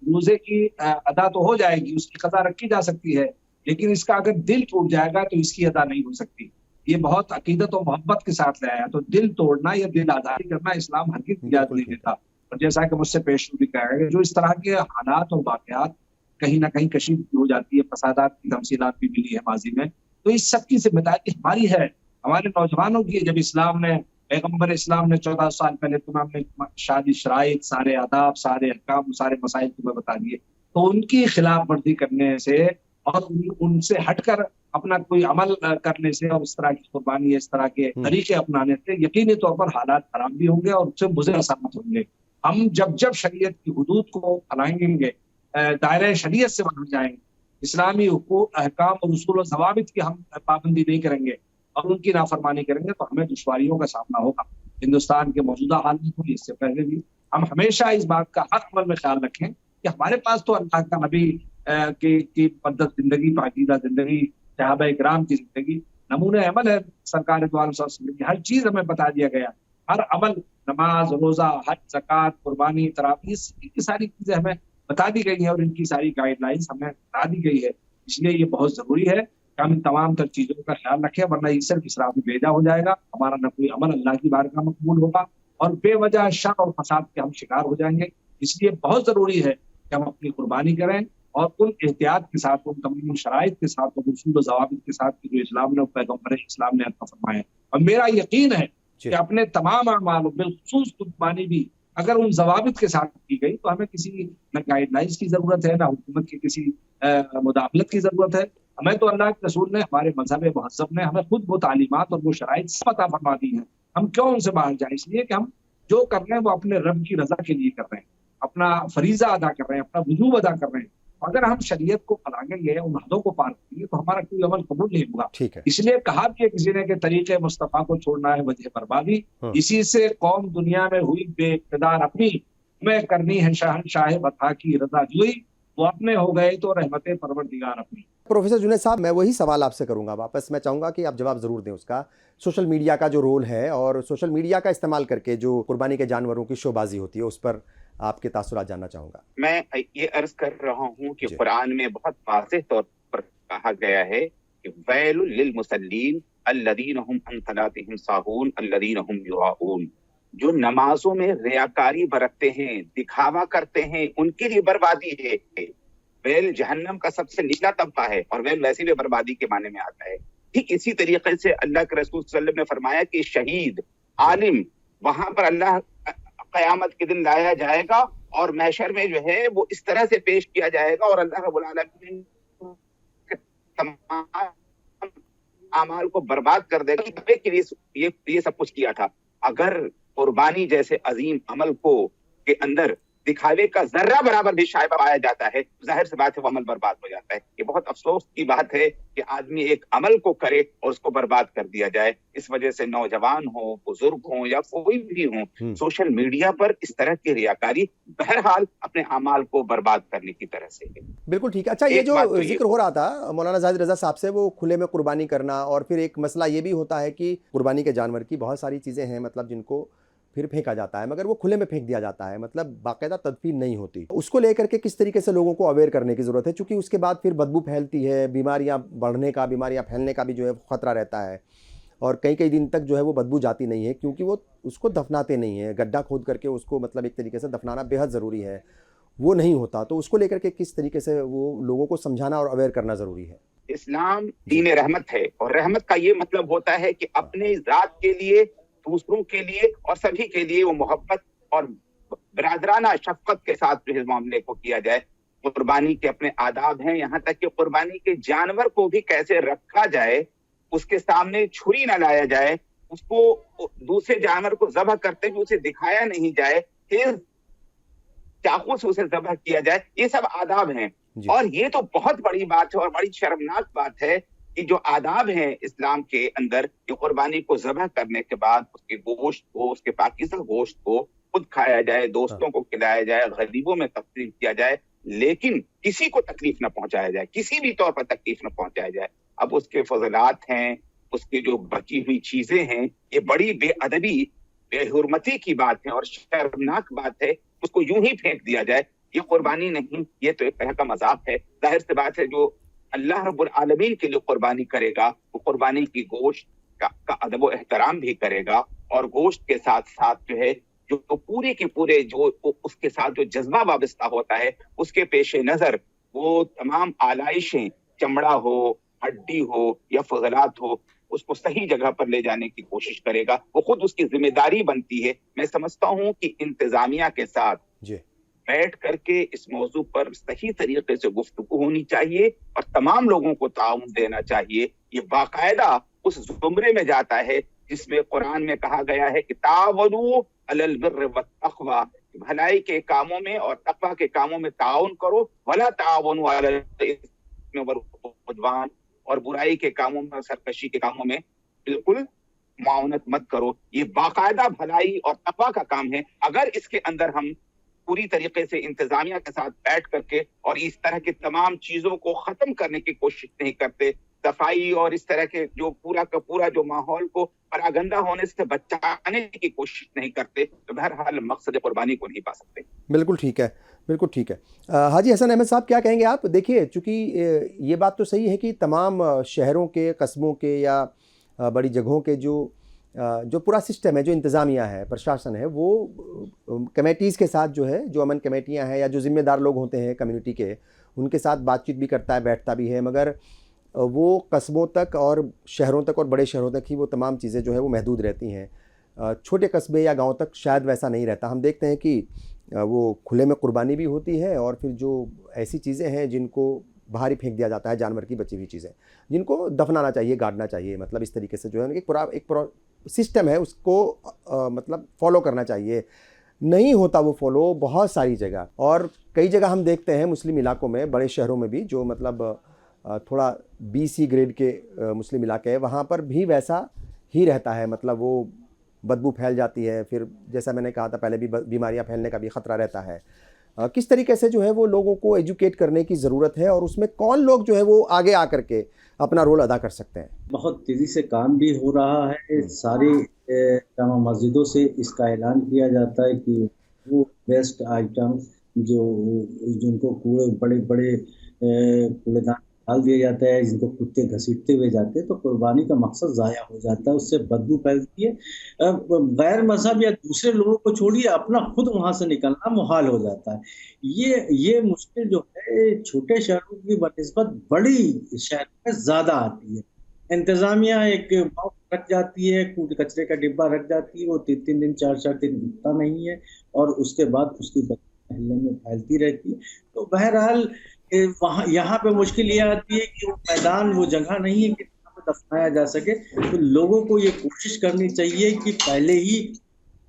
रोजे की अदा तो हो जाएगी, उसकी कज़ा रखी जा सकती है, लेकिन इसका अगर दिल टूट जाएगा तो इसकी अदा नहीं हो सकती। ये बहुत अकीदत और मोहब्बत के साथ लाया। तो दिल तोड़ना या दिल आजारी करना इस्लाम हरगिज़ इजाज़त नहीं देता। और जैसा कि मुझसे पेश भी कहा गया, जो इस तरह के हालात और वाक़यात कहीं ना कहीं कशीदगी हो जाती है, फसादात की तमसीलात भी मिली है माजी में, तो इस सब की जिम्मेदारी हमारी है, हमारे नौजवानों की। जब इस्लाम ने, पैगम्बर इस्लाम ने 14 साल पहले तुम्हें शादी शराइत, सारे आदाब, सारे अहकाम, सारे मसाइल तुम्हें बता दिए, तो उनकी खिलाफ वर्जी करने से और उनसे हटकर अपना कोई अमल करने से और इस तरह की कुर्बानी, इस तरह के तरीके अपनाने से यकीनी तौर पर हालात खराब भी होंगे और उससे मुज़र असरात होंगे। हम जब शरीयत की हुदूद को फैलाएंगे, दायरे शरीयत से बाहर जाएंगे, इस्लामी हुकूक, अहकाम और उसूल और ज़वाबित की हम पाबंदी नहीं करेंगे और उनकी नाफरमानी करेंगे, तो हमें दुश्वारियों का सामना होगा। हिंदुस्तान के मौजूदा हाल में हुई, इससे पहले भी हम हमेशा इस बात का हर अमल में ख्याल रखें कि हमारे पास तो अल्लाह का नबी की मुक़द्दस जिंदगी, पाकीज़ा जिंदगी, सहाबा इकराम की जिंदगी नमूने अमल है। सरकार दो आलम सल्लल्लाहु अलैहि वसल्लम की हर चीज हमें बता दिया गया, हर अमल, नमाज, रोजा, हज, ज़कात, कुर्बानी, तरावी, ये सारी चीजें हमें बता दी गई है और इनकी सारी गाइडलाइंस हमें बता दी गई है। इसलिए ये बहुत जरूरी है कि हम इन तमाम तर चीजों का ख्याल रखें, वरना ये सिर्फ इसराफ में भेजा हो जाएगा, हमारा न कोई अमल अल्लाह की बारगाह में कबूल होगा और बेवजह शर और फसाद के हम शिकार हो जाएंगे। इसलिए बहुत जरूरी है कि हम अपनी कुर्बानी करें और उन एहतियात के साथ, उन तमाम शराइत के साथ और उसूल व ज़वाबित के साथ जो इस्लाम ने, पैगम्बर इस्लाम ने अता फरमाया। और मेरा यकीन है कि अपने तमाम अमाल, बिलखुसूस कुर्बानी भी अगर उन ज़वाबित के साथ की गई तो हमें किसी न गाइडलाइंस की जरूरत है, ना हुकूमत की किसी मुदाखलत की जरूरत है। हमें तो अल्लाह के रसूल ने, हमारे मजहब मुहज़्ज़ब ने हमें खुद वो तालीमात और वो शराइत सब अता फरमा दी हैं। हम क्यों उनसे बाहर जाए? इसलिए कि हम जो कर रहे हैं वो अपने रब की रजा के लिए कर रहे हैं, अपना फरीजा अदा कर रहे हैं, अपना वजूब अदा कर रहे हैं। अगर हम शरीयत को फैलाएंगे, उन हदों को पार करेंगे, तो हमारा कोई अमल कबूल नहीं होगा। ठीक है। इसलिए कहा भी है किसी ने कि तरीके मुस्तफा को छोड़ना है वजह बर्बादी। इसी से कौम दुनिया में हुई बेइक़्तिदार अपनी, मैं करनी है शहंशाह वफा की रज़ा जुई, वो अपने हो गए तो रहमते परवरदिगार अपनी। प्रोफेसर जुनैद साहब, मैं वही सवाल आपसे करूंगा वापस, मैं चाहूंगा कि आप जवाब जरूर दें उसका। सोशल मीडिया का जो रोल है और सोशल मीडिया का इस्तेमाल करके जो कुर्बानी के जानवरों की शोबाजी होती है, उस पर आपके तासुरात जानना चाहूंगा। मैं ये अर्ज कर रहा हूँ कि कुरान में बहुत वाज़ेह तौर पर कहा गया है कि वैलुल लिल मुसल्लीन अल्लज़ीना हुम अन सलातिहिम साहून अल्लज़ीना हुम युराऊन, जो नमाजों में रियाकारी बरतते हैं, दिखावा करते हैं, उनके लिए बर्बादी है। वैल जहन्नम का सबसे नीचा तबका है और वैल वैसे भी बर्बादी के माने में आता है। ठीक इसी तरीके से अल्लाह के रसूल सल्लल्लाहु अलैहि वसल्लम ने फरमाया कि शहीद, आलिम, वहां पर अल्लाह क़यामत के दिन लाया जाएगा और महशर में जो है वो इस तरह से पेश किया जाएगा और अल्लाह रब्बुल आलमीन तमाम अमाल को बर्बाद कर देगा कि ये सब कुछ किया था। अगर कुर्बानी जैसे अजीम अमल को के अंदर दिखावे का जर्रा बराबर भी शायबा पाया जाता है, जाहिर सी बात है वो अमल बर्बाद हो जाता है। ये बहुत अफसोस की बात है कि आदमी एक अमल को करे और उसको बर्बाद कर दिया जाए। इस वजह से नौजवान हो, बुजुर्ग हो या कोई भी हो, सोशल मीडिया पर इस तरह की रियाकारी बहरहाल अपने अमाल को बर्बाद करने की तरह से है। बिल्कुल ठीक है। अच्छा, ये जो जिक्र हो रहा था मौलाना जाहिद रजा साहब से, वो खुले में कुर्बानी करना, और फिर एक मसला ये भी होता है कि कुर्बानी के जानवर की बहुत सारी चीज़ें हैं मतलब जिनको फिर फेंका जाता है, मगर वो खुले में फेंक दिया जाता है, मतलब बाकायदा तदफीन नहीं होती। उसको लेकर के किस तरीके से लोगों को अवेयर करने की ज़रूरत है, क्योंकि उसके बाद फिर बदबू फैलती है, बीमारियां फैलने का भी जो है ख़तरा रहता है, और कई कई दिन तक जो है वो बदबू जाती नहीं है, क्योंकि वो उसको दफनाते नहीं है। गड्ढा खोद करके उसको मतलब एक तरीके से दफनाना बेहद ज़रूरी है, वो नहीं होता। तो उसको लेकर के किस तरीके से वो लोगों को समझाना और अवेयर करना ज़रूरी है। इस्लाम दीन रहमत है और रहमत का ये मतलब होता है कि अपने ज़ात के लिए, दूसरों के लिए और सभी के लिए वो मोहब्बत और बरादराना शफकत के साथ जो इस मामले को किया जाए। कुर्बानी के अपने आदाब हैं, यहाँ तक कि कुर्बानी के जानवर को भी कैसे रखा जाए, उसके सामने छुरी न लाया जाए, उसको दूसरे जानवर को ज़बह करते हुए उसे दिखाया नहीं जाए, फिर चाकू से उसे ज़बह किया जाए, ये सब आदाब हैं। और ये तो बहुत बड़ी बात है और बड़ी शर्मनाक बात है कि जो आदाब हैं इस्लाम के अंदर, कि कुर्बानी को ज़बह करने के बाद उसके गोश्त को, उसके पाकीज़ा गोश्त को खुद खाया जाए, दोस्तों को खिलाया जाए, गरीबों में तकसीम किया जाए, लेकिन किसी को तकलीफ न पहुंचाया जाए, किसी भी तौर पर तकलीफ न पहुंचाया जाए। अब उसके फजलात हैं, उसकी जो बची हुई चीजें हैं, ये बड़ी बेअदबी, बेहुरमती की बात है और शर्मनाक बात है। उसको यूं ही फेंक दिया जाए, ये कुर्बानी नहीं, ये तो एक तरह का मजाक है। जाहिर सी बात है जो अल्लाह रब्बुल आलमीन के लिए कुर्बानी करेगा वो कुर्बानी की गोश्त का अदब व एहतराम भी करेगा, और गोश्त के साथ साथ जो है जो पूरे के पूरे जो उसके साथ जो जज्बा वाबस्ता होता है, उसके पेश नजर वो तमाम आलाइशें, चमड़ा हो, हड्डी हो या फजलात हो, उसको सही जगह पर ले जाने की कोशिश करेगा। वो खुद उसकी जिम्मेदारी बनती है। मैं समझता हूँ कि इंतजामिया के साथ बैठ करके इस मौजू पर सही तरीके से गुफ्तगू होनी चाहिए और तमाम लोगों को ताउन देना चाहिए। ये बाकायदा उस जुमरे में जाता है जिसमें कुरान में कहा गया है कि तावनु अलल बिर्र व तक़वा, भलाई के कामों में और तक़वा के कामों में ताउन करो, वला तावनु अलल इस्म वल उद्वान, और बुराई के कामों में और सरकशी के कामों में बिल्कुल मुआवनत मत करो। ये बाकायदा भलाई और तक़वा का काम है। अगर इसके अंदर हम पूरी तरीके से इंतजामिया के साथ बैठ करके और इस तरह की तमाम चीजों को खत्म करने की कोशिश नहीं करते, सफाई और इस तरह के जो पूरा का पूरा जो माहौल को परागंदा होने से बचाने की कोशिश नहीं करते, तो बहरहाल मकसद कुर्बानी को नहीं पा सकते। बिल्कुल ठीक है, बिल्कुल ठीक है। हाजी हसन अहमद साहब, क्या कहेंगे आप? देखिए, चूँकि ये बात तो सही है कि तमाम शहरों के, कस्बों के या बड़ी जगहों के जो पूरा सिस्टम है, जो इंतज़ामिया है, प्रशासन है, वो कमेटीज़ के साथ जो है, जो अमन कमेटियाँ हैं या जो ज़िम्मेदार लोग होते हैं कम्युनिटी के, उनके साथ बातचीत भी करता है, बैठता भी है, मगर वो कस्बों तक और शहरों तक और बड़े शहरों तक ही वो तमाम चीज़ें जो है वो महदूद रहती हैं। छोटे कस्बे या गांव तक शायद वैसा नहीं रहता। हम देखते हैं कि वो खुले में कुर्बानी भी होती है और फिर जो ऐसी चीज़ें हैं जिनको बाहर ही फेंक दिया जाता है, जानवर की बची हुई चीज़ें, जिनको दफनाना चाहिए, गाड़ना चाहिए, मतलब इस तरीके से जो है एक पूरा सिस्टम है, उसको मतलब फॉलो करना चाहिए। नहीं होता वो फॉलो बहुत सारी जगह। और कई जगह हम देखते हैं मुस्लिम इलाकों में, बड़े शहरों में भी, जो मतलब थोड़ा BC ग्रेड के मुस्लिम इलाके हैं, वहाँ पर भी वैसा ही रहता है। मतलब वो बदबू फैल जाती है, फिर जैसा मैंने कहा था पहले भी बीमारियाँ फैलने का भी ख़तरा रहता है। किस तरीके से जो है वो लोगों को एजुकेट करने की ज़रूरत है, और उसमें कौन लोग जो है वो आगे आकर के अपना रोल अदा कर सकते हैं? बहुत तेज़ी से काम भी हो रहा है। सारी जामा मस्जिदों से इसका ऐलान किया जाता है कि वो वेस्ट आइटम जो जिनको कूड़े बड़े बड़े कूड़ेदान डाल दिए जाते हैं, जिनको कुत्ते घसीटते हुए जाते हैं, तो कुर्बानी का मकसद ज़ाया हो जाता है, उससे बदबू फैलती है। गैर मज़हब या दूसरे लोगों को छोड़िए, अपना खुद वहाँ से निकलना मुहाल हो जाता है। ये मुश्किल जो है छोटे शहरों की बनिस्बत बड़ी शहरों में ज़्यादा आती है। इंतज़ामिया एक बॉक्स रख जाती है, कूड़े कचरे का डिब्बा रख जाती है, वो 3-3 दिन 4-4 दिन उठता नहीं है, और उसके बाद उसकी बदबू मोहल्ले में फैलती रहती है। तो बहरहाल वहाँ यहाँ पे मुश्किल ये आती है कि वो मैदान, वो जगह नहीं है कि जहाँ पे दफनाया जा सके। तो लोगों को ये कोशिश करनी चाहिए कि पहले ही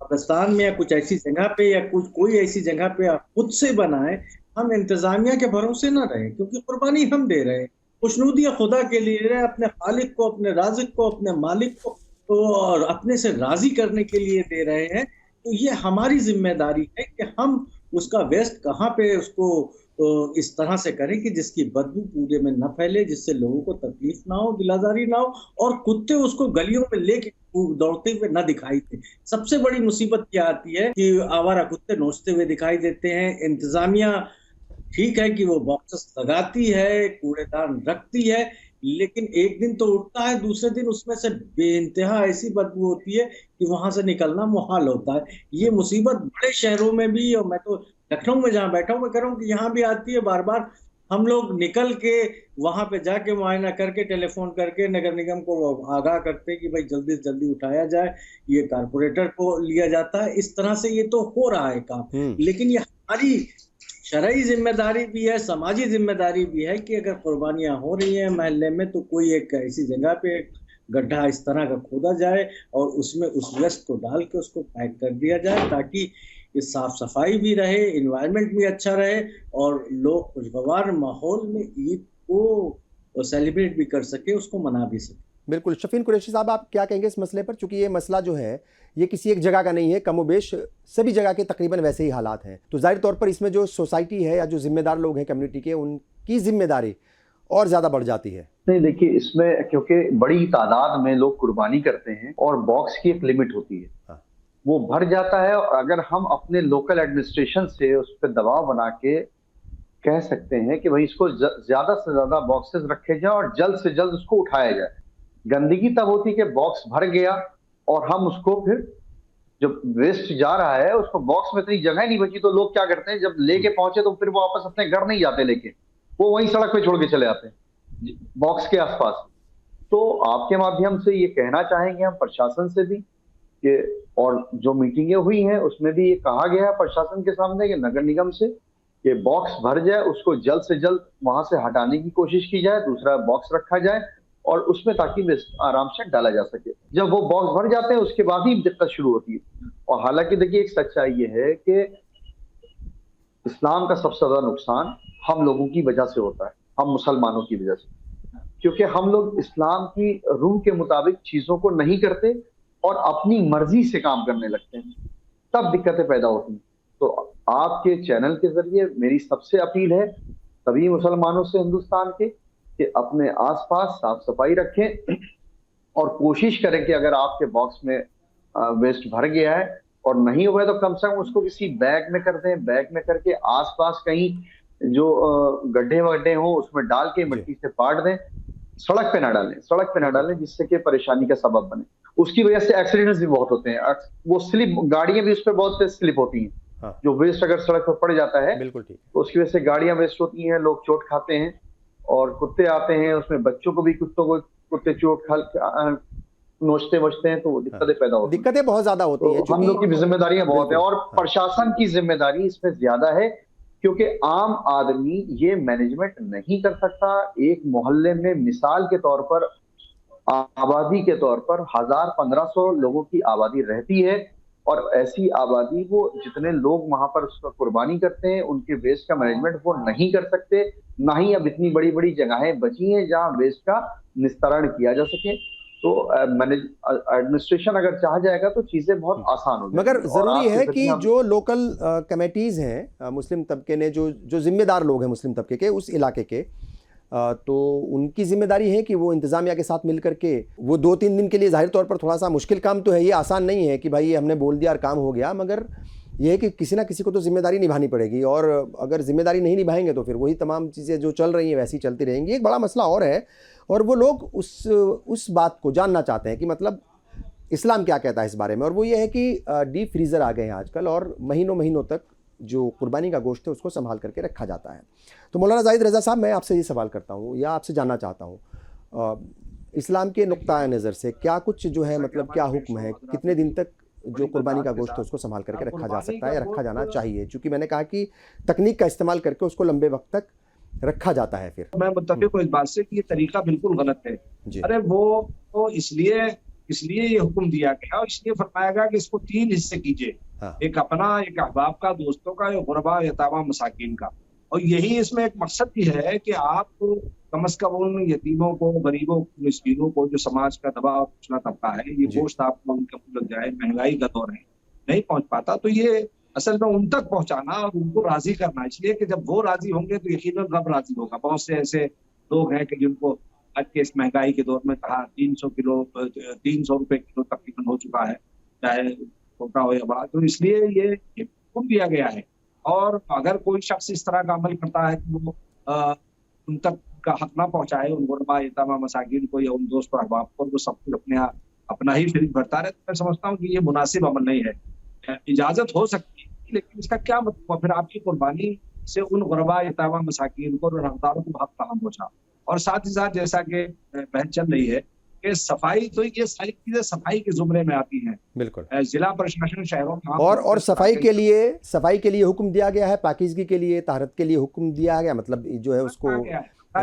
कब्रिस्तान में या कुछ ऐसी जगह पे या कोई ऐसी जगह पे आप खुद से बनाएं। हम इंतजामिया के भरोसे न रहें, क्योंकि कुर्बानी हम दे रहे हैं, खुशनुदी खुदा के लिए रहे, अपने खालिक को, अपने राज़िक को, अपने मालिक को तो और अपने से राजी करने के लिए दे रहे हैं। तो ये हमारी जिम्मेदारी है कि हम उसका वेस्ट कहाँ पे उसको इस तरह से करें कि जिसकी बदबू पूरे में न फैले, जिससे लोगों को तकलीफ ना हो, दिलाजारी ना हो, और कुत्ते उसको गलियों में लेके दौड़ते हुए न दिखाई दे। सबसे बड़ी मुसीबत क्या आती है कि आवारा कुत्ते नोचते हुए दिखाई देते हैं। इंतजामिया ठीक है कि वो बॉक्सेस लगाती है, कूड़ेदान रखती है, लेकिन एक दिन तो उठता है, दूसरे दिन उसमें से बेइंतहा ऐसी बदबू होती है कि वहां से निकलना मुहाल होता है। ये मुसीबत बड़े शहरों में भी, और मैं तो लखनऊ में जहाँ बैठा हूँ मैं कह रहा हूँ कि यहाँ भी आती है बार बार। हम लोग निकल के वहां पे जाके मुआयना करके, टेलीफोन करके नगर निगम को आगाह करते कि भाई जल्दी से जल्दी उठाया जाए, ये कारपोरेटर को लिया जाता है। इस तरह से ये तो हो रहा है काम, लेकिन ये हमारी शरई जिम्मेदारी भी है, समाजी जिम्मेदारी भी है कि अगर कुर्बानियां हो रही हैं महल्ले में, तो कोई एक ऐसी जगह पे गड्ढा इस तरह का खोदा जाए और उसमें उस वेस्ट को डाल के उसको पैक कर दिया जाए, ताकि ये साफ सफाई भी रहे, इन्वायरमेंट भी अच्छा रहे, और लोग खुशगवार माहौल में ईद को सेलिब्रेट भी कर सके, उसको मना भी सके। बिल्कुल। शफीन कुरैशी साहब, आप क्या कहेंगे इस मसले पर? चूंकि ये मसला जो है ये किसी एक जगह का नहीं है, कमोबेश सभी जगह के तकरीबन वैसे ही हालात हैं, तो जाहिर तौर पर इसमें जो सोसाइटी है या जो जिम्मेदार लोग हैं कम्युनिटी के, उनकी जिम्मेदारी और ज्यादा बढ़ जाती है। नहीं, देखिए, इसमें क्योंकि बड़ी तादाद में लोग कुर्बानी करते हैं और बॉक्स की एक लिमिट होती है, हाँ। वो भर जाता है, और अगर हम अपने लोकल एडमिनिस्ट्रेशन से उस पर दबाव बना के कह सकते हैं कि भाई इसको ज्यादा से ज्यादा बॉक्सेस रखे जाए और जल्द से जल्द उसको उठाया जाए। गंदगी तब होती है कि बॉक्स भर गया और हम उसको फिर जब वेस्ट जा रहा है, उसको बॉक्स में इतनी जगह नहीं बची, तो लोग क्या करते हैं, जब लेके पहुंचे तो फिर वो वापस अपने घर नहीं जाते लेके, वो वहीं सड़क पे छोड़ के चले आते हैं बॉक्स के आसपास। तो आपके माध्यम से ये कहना चाहेंगे हम प्रशासन से भी कि, और जो मीटिंगें हुई हैं उसमें भी ये कहा गया है प्रशासन के सामने कि नगर निगम से कि बॉक्स भर जाए, उसको जल्द से जल्द वहां से हटाने की कोशिश की जाए, दूसरा बॉक्स रखा जाए और उसमें, ताकि आराम से डाला जा सके। जब वो बॉक्स भर जाते हैं उसके बाद ही दिक्कत शुरू होती है। और हालांकि देखिए, एक सच्चाई ये है कि इस्लाम का सबसे ज्यादा नुकसान हम लोगों की वजह से होता है, हम मुसलमानों की वजह से, क्योंकि हम लोग इस्लाम की रूह के मुताबिक चीजों को नहीं करते और अपनी मर्जी से काम करने लगते हैं, तब दिक्कतें पैदा होती हैं। तो आपके चैनल के जरिए मेरी सबसे अपील है सभी मुसलमानों से हिंदुस्तान के कि अपने आसपास साफ सफाई रखें और कोशिश करें कि अगर आपके बॉक्स में वेस्ट भर गया है और नहीं हुआ है तो कम से कम उसको किसी बैग में कर दें, बैग में करके आसपास कहीं जो गड्ढे वड्ढे हो उसमें डाल के मिट्टी से पाट दें, सड़क पे ना डालें, जिससे कि परेशानी का सबब बने। उसकी वजह से एक्सीडेंट्स भी बहुत होते हैं, वो स्लिप, गाड़ियां भी उस पर बहुत स्लिप होती हैं। हाँ। जो वेस्ट अगर सड़क पर पड़ जाता है, बिल्कुल ठीक, तो उसकी वजह से गाड़ियां वेस्ट होती हैं, लोग चोट खाते हैं, और कुत्ते आते हैं उसमें, बच्चों को भी कुत्ते चोट खा नोचते वोचते हैं, तो दिक्कतें पैदा होती हैं, दिक्कतें बहुत ज्यादा होती है। हम लोग की जिम्मेदारियां बहुत है और प्रशासन की जिम्मेदारी इसमें ज्यादा है, क्योंकि आम आदमी ये मैनेजमेंट नहीं कर सकता। एक मोहल्ले में मिसाल के तौर पर, आबादी के तौर पर 1000-1500 लोगों की आबादी रहती है और ऐसी आबादी, वो जितने लोग वहां पर उसका कुर्बानी करते हैं, उनके वेस्ट का मैनेजमेंट वो नहीं कर सकते। ना ही अब इतनी बड़ी बड़ी जगहें बची हैं जहां वेस्ट का निस्तारण किया जा सके। तो मैनेज एडमिनिस्ट्रेशन अगर चाह जाएगा तो चीजें बहुत आसान हो जाएंगी। मगर जरूरी है कि हम जो लोकल कमेटीज हैं मुस्लिम तबके ने, जो जिम्मेदार लोग हैं मुस्लिम तबके के उस इलाके के, तो उनकी जिम्मेदारी है कि वो इंतजामिया के साथ मिल करके वो 2-3 दिन के लिए, जाहिर तौर पर थोड़ा सा मुश्किल काम तो है, ये आसान नहीं है कि भाई ये हमने बोल दिया और काम हो गया, मगर ये है कि किसी ना किसी को तो जिम्मेदारी निभानी पड़ेगी, और अगर जिम्मेदारी नहीं निभाएंगे तो फिर वही तमाम चीज़ें जो चल रही हैं वैसी चलती रहेंगी। एक बड़ा मसला और है, और वो लोग उस बात को जानना चाहते हैं कि मतलब इस्लाम क्या कहता है इस बारे में, और वो ये है कि डीप फ्रीज़र आ गए हैं आजकल, और महीनों महीनों तक जो कुर्बानी का गोश्त है उसको संभाल करके रखा जाता है। तो मौलाना जाहिद रज़ा साहब, मैं आपसे ये सवाल करता हूँ या आपसे जानना चाहता हूँ, इस्लाम के नुक्ता नज़र से क्या कुछ जो है, मतलब क्या हुक्म है, कितने दिन तक जो कुर्बानी का गोश्त है उसको संभाल करके रखा जा सकता है या रखा जाना चाहिए? चूँकि मैंने कहा कि तकनीक का इस्तेमाल करके उसको लंबे वक्त तक रखा जाता है। फिर मैं मुत्तफिक हूं इस बात से कि ये तरीका बिल्कुल गलत है। अरे वो तो इसलिए ये हुक्म दिया गया और इसलिए फरमाया गया कि इसको 3 हिस्से कीजिए। हाँ। एक अपना, एक अहबाब का, दोस्तों का, एक गुरबा यतामा मसाकिन का। और यही इसमें एक मकसद भी है कि आप कम से कम उन यतीमों को, गरीबों को, मिस्कीनों को, जो समाज का दबा और पिछड़ा तबका है, ये गोश्त आपको उनके मुंह लग जाए, महंगाई का दौर है, नहीं पहुंच पाता, तो ये असल में उन तक पहुंचाना और उनको राजी करना, इसलिए कि जब वो राजी होंगे तो यकीनन रब राजी होगा। बहुत से ऐसे लोग हैं कि जिनको आज के इस महंगाई के दौर में कहा 300 रुपए किलो तकरीबन हो चुका है, चाहे छोटा हो या बड़ा, तो इसलिए ये हुक्म दिया गया है। और अगर कोई शख्स इस तरह का अमल करता है कि वो उन तक का हक ना पहुंचाए, उन गुरबा यतामा मसाकिन को या उन दोस्त अहबाब को, वो सब कुछ अपना ही फ्रिज भरता रहे, तो मैं समझता हूँ कि ये मुनासिब अमल नहीं है। इजाजत हो सकती है लेकिन इसका क्या मतलब, फिर आपकी कुर्बानी से उन गुरबा यतामा मसाकिन को, हकदारों को हक कहाँ पहुंचा। और साथ ही साथ जैसा कि बहस चल रही है कि सफाई, तो ये सारी चीजें सफाई के जुमरे में आती हैं। बिल्कुल, जिला प्रशासन शहरों में और सफाई के लिए हुक्म दिया गया है, पाकीज़गी के लिए, ताहरत के लिए हुक्म दिया गया, मतलब जो है उसको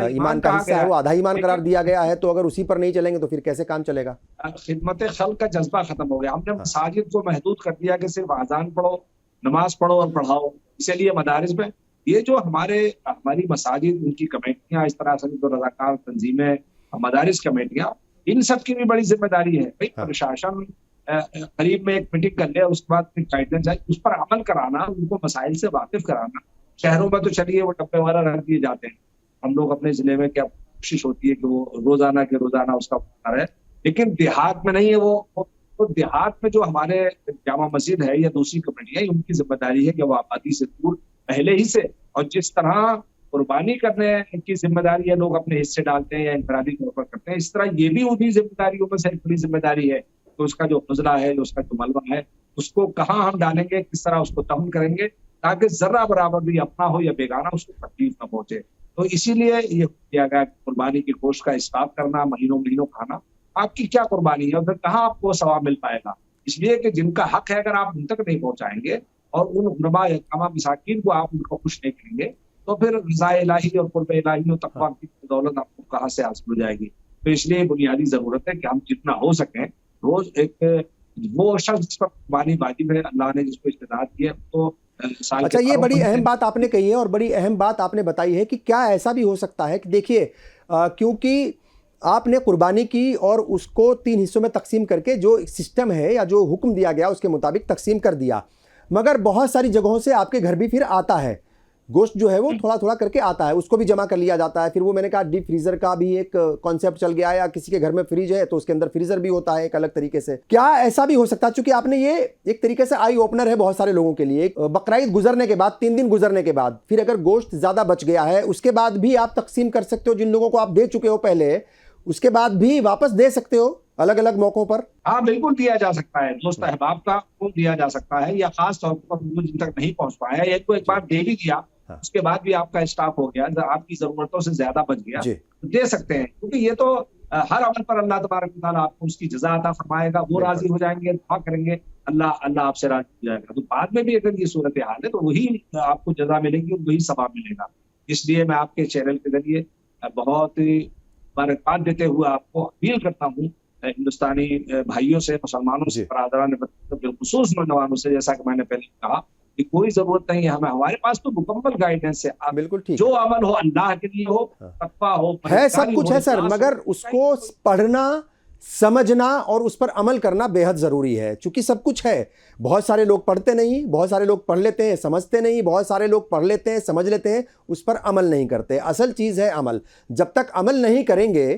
ईमान का हिस्सा है, वो आधा ईमान करार दिया गया है। तो अगर उसी पर नहीं चलेंगे तो फिर कैसे काम चलेगा? खिदमत खल्क का जज्बा खत्म हो गया। हमने मसाजिद को महदूद कर दिया कि सिर्फ आजान पढ़ो, नमाज पढ़ो और पढ़ाओ। इसीलिए मदारिस में ये जो हमारी मसाजिद, उनकी कमेटियां, इस तरह से जो रज़ाकार तंजीमें, मदारिस कमेटियां, इन सब की भी बड़ी जिम्मेदारी है। भाई प्रशासन करीब में एक मीटिंग कर ले, उसके बाद फिर गाइडेंस आए, उस पर अमल कराना, उनको मसाइल से वाकिफ कराना। शहरों में तो चलिए वो डब्बे वाला रख दिए जाते हैं, हम लोग अपने जिले में क्या कोशिश होती है कि वो रोजाना उसका है, लेकिन देहात में नहीं है। वो देहात में जो हमारे जामा मस्जिद है या दूसरी कमेटी है, उनकी जिम्मेदारी है कि वो आबादी से दूर पहले ही से, और जिस तरह कुर्बानी करने की जिम्मेदारी है, लोग अपने हिस्से डालते हैं या इंफरादी तौर पर करते हैं, इस तरह ये भी उन्हीं जिम्मेदारियों में से एक बड़ी जिम्मेदारी है। तो उसका जो फजला है, उसका जो मलबा है, उसको कहाँ हम डालेंगे, किस तरह उसको दफन करेंगे, ताकि जर्रा बराबर भी अपना हो या बेगाना उसको तकलीफ न पहुंचे। तो इसीलिए ये किया गया कुर्बानी की गोश्त का इस्ताफ करना, महीनों खाना। आपकी क्या कुर्बानी है, उधर कहाँ आपको सवाब मिल पाएगा? इसलिए कि जिनका हक है, अगर आप उन तक नहीं पहुंचाएंगे और उन गुरबा यतामा मसाकीन को आप उनको खुश नहीं करेंगे, तो फिर रज़ा इलाही और कुर्ब इलाही और तक़वा की दौलत आपको कहाँ से हासिल हो जाएगी? तो इसलिए बुनियादी जरूरत है कि हम जितना हो सके रोज एक वो शख्स जिस पर कुर्बानी वाजिब है, अल्लाह ने जिसको इस्तेदाद दिया, तो अच्छा, ये बड़ी अहम बात आपने कही है और बड़ी अहम बात आपने बताई है कि क्या ऐसा भी हो सकता है कि देखिए, क्योंकि आपने कुर्बानी की और उसको 3 हिस्सों में तकसीम करके जो सिस्टम है या जो हुक्म दिया गया उसके मुताबिक तकसीम कर दिया, मगर बहुत सारी जगहों से आपके घर भी फिर आता है गोश्त, जो है वो थोड़ा थोड़ा करके आता है, उसको भी जमा कर लिया जाता है। फिर वो मैंने कहा डीप फ्रीज़र का भी एक कॉन्सेप्ट चल गया है, या किसी के घर में फ्रिज है तो उसके अंदर फ्रीज़र भी होता है एक अलग तरीके से। क्या ऐसा भी हो सकता है, चूंकि आपने ये एक तरीके से आई ओपनर है बहुत सारे लोगों के लिए, बकरीद गुजरने के बाद 3 दिन गुजरने के बाद फिर अगर गोश्त ज़्यादा बच गया है, उसके बाद भी आप तकसीम कर सकते हो, जिन लोगों को आप दे चुके हो पहले, उसके बाद भी वापस दे सकते हो अलग अलग मौकों पर। हाँ, बिल्कुल दिया जा सकता है, दोस्त अहबाब का वो दिया जा सकता है, या खास तौर पर जिन तक नहीं पहुंच पाया, या एक बार दे भी दिया, उसके बाद भी आपका स्टॉक हो गया, आपकी जरूरतों से ज्यादा बच गया, तो दे सकते हैं। क्योंकि ये तो हर अमल पर अल्लाह तबारक व तआला आपको उसकी जज़ा अता फरमाएगा, वो राजी हो जाएंगे, दुआ करेंगे, अल्लाह आपसे राजी हो जाएगा। तो बाद में भी अगर ये सूरत हाल है तो वही आपको जज़ा मिलेगी और वही सवाब मिलेगा। इसलिए मैं आपके चैनल के जरिए बहुत मुबारकबाद देते हुए आपको अपील करता हूँ हिंदुस्तानी भाइयों से, मुसलमानों से, बरादरान बिलखुसूस नौजवानों से, जैसा कि मैंने पहले कहा कि कोई जरूरत नहीं है हमें, हमारे पास तो मुकम्मल गाइडेंस है। बिल्कुल ठीक, जो अमल हो अल्लाह के लिए हो, तकवा हो, है, सब कुछ है सर, मगर उसको पढ़ना, समझना और उस पर अमल करना बेहद ज़रूरी है। चूंकि सब कुछ है, बहुत सारे लोग पढ़ते नहीं, बहुत सारे लोग पढ़ लेते हैं समझते नहीं, बहुत सारे लोग पढ़ लेते हैं समझ लेते हैं, उस पर अमल नहीं करते। असल चीज़ है अमल। जब तक अमल नहीं करेंगे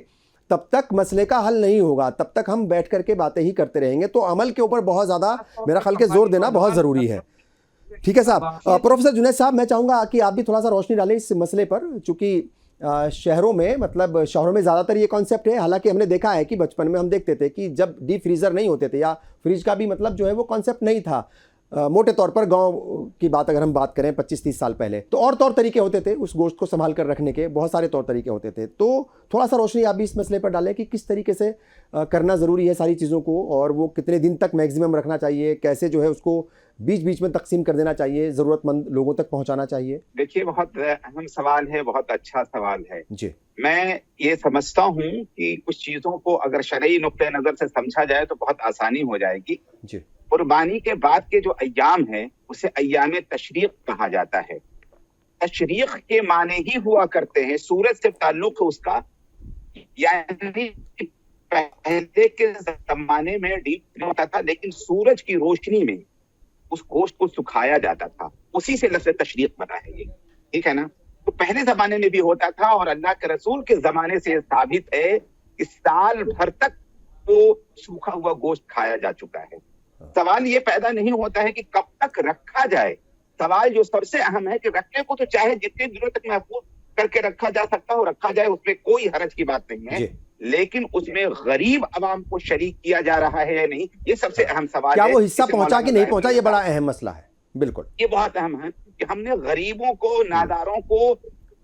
तब तक मसले का हल नहीं होगा, तब तक हम बैठ करके बातें ही करते रहेंगे। तो अमल के ऊपर बहुत ज़्यादा मेरा ख्याल के जोर देना बहुत ज़रूरी है। ठीक है साहब। प्रोफेसर जुनैद साहब, मैं चाहूँगा कि आप भी थोड़ा सा रोशनी डालें इस मसले पर, चूँकि शहरों में, मतलब शहरों में ज़्यादातर ये कॉन्सेप्ट है। हालांकि हमने देखा है कि बचपन में हम देखते थे कि जब डीप फ्रीज़र नहीं होते थे या फ्रिज का भी मतलब जो है वो कॉन्सेप्ट नहीं था, मोटे तौर पर गांव की बात अगर हम बात करें 25-30 साल पहले, तो और तौर तरीके होते थे उस गोश्त को संभाल कर रखने के, बहुत सारे तौर तरीके होते थे। तो थोड़ा सा रोशनी आप भी इस मसले पर डालें कि किस तरीके से करना ज़रूरी है सारी चीज़ों को, और वो कितने दिन तक मैक्सिमम रखना चाहिए, कैसे जो है उसको बीच बीच में तकसीम कर देना चाहिए, ज़रूरतमंद लोगों तक पहुंचाना चाहिए। देखिए, बहुत अहम सवाल है, बहुत अच्छा सवाल है जी। मैं ये समझता हूँ कि कुछ चीजों को अगर शरई नुक्ते नजर से समझा जाए तो बहुत आसानी हो जाएगी। जी। कुर्बानी के बाद के जो अय्याम है उसे अय्याम तशरीक कहा जाता है। तशरीक के माने ही हुआ करते हैं, सूरज से ताल्लुक उसका, यानी पहले के जमाने में डीप होता था लेकिन सूरज की रोशनी में उस गोश्त को सुखाया जाता था, उसी से लफ्ज़ तशरीक बना है ये, ठीक है ना। तो पहले जमाने में भी होता था और अल्लाह के रसूल के जमाने से साबित है कि साल भर तक वो सूखा हुआ गोश्त खाया जा चुका है। सवाल ये पैदा नहीं होता है कि कब तक रखा जाए, सवाल जो सबसे अहम है कि रखने को तो चाहे जितने दिनों तक महफूज करके रखा जा सकता हो रखा जाए, उसमें कोई हरज की बात नहीं है, लेकिन उसमें गरीब अवाम को शरीक किया जा रहा है या नहीं, ये सबसे अहम सवाल है। क्या वो हिस्सा पहुंचा कि नहीं पहुंचा, ये बड़ा अहम मसला है। बिल्कुल, ये बहुत अहम है कि हमने गरीबों को, नादारों को,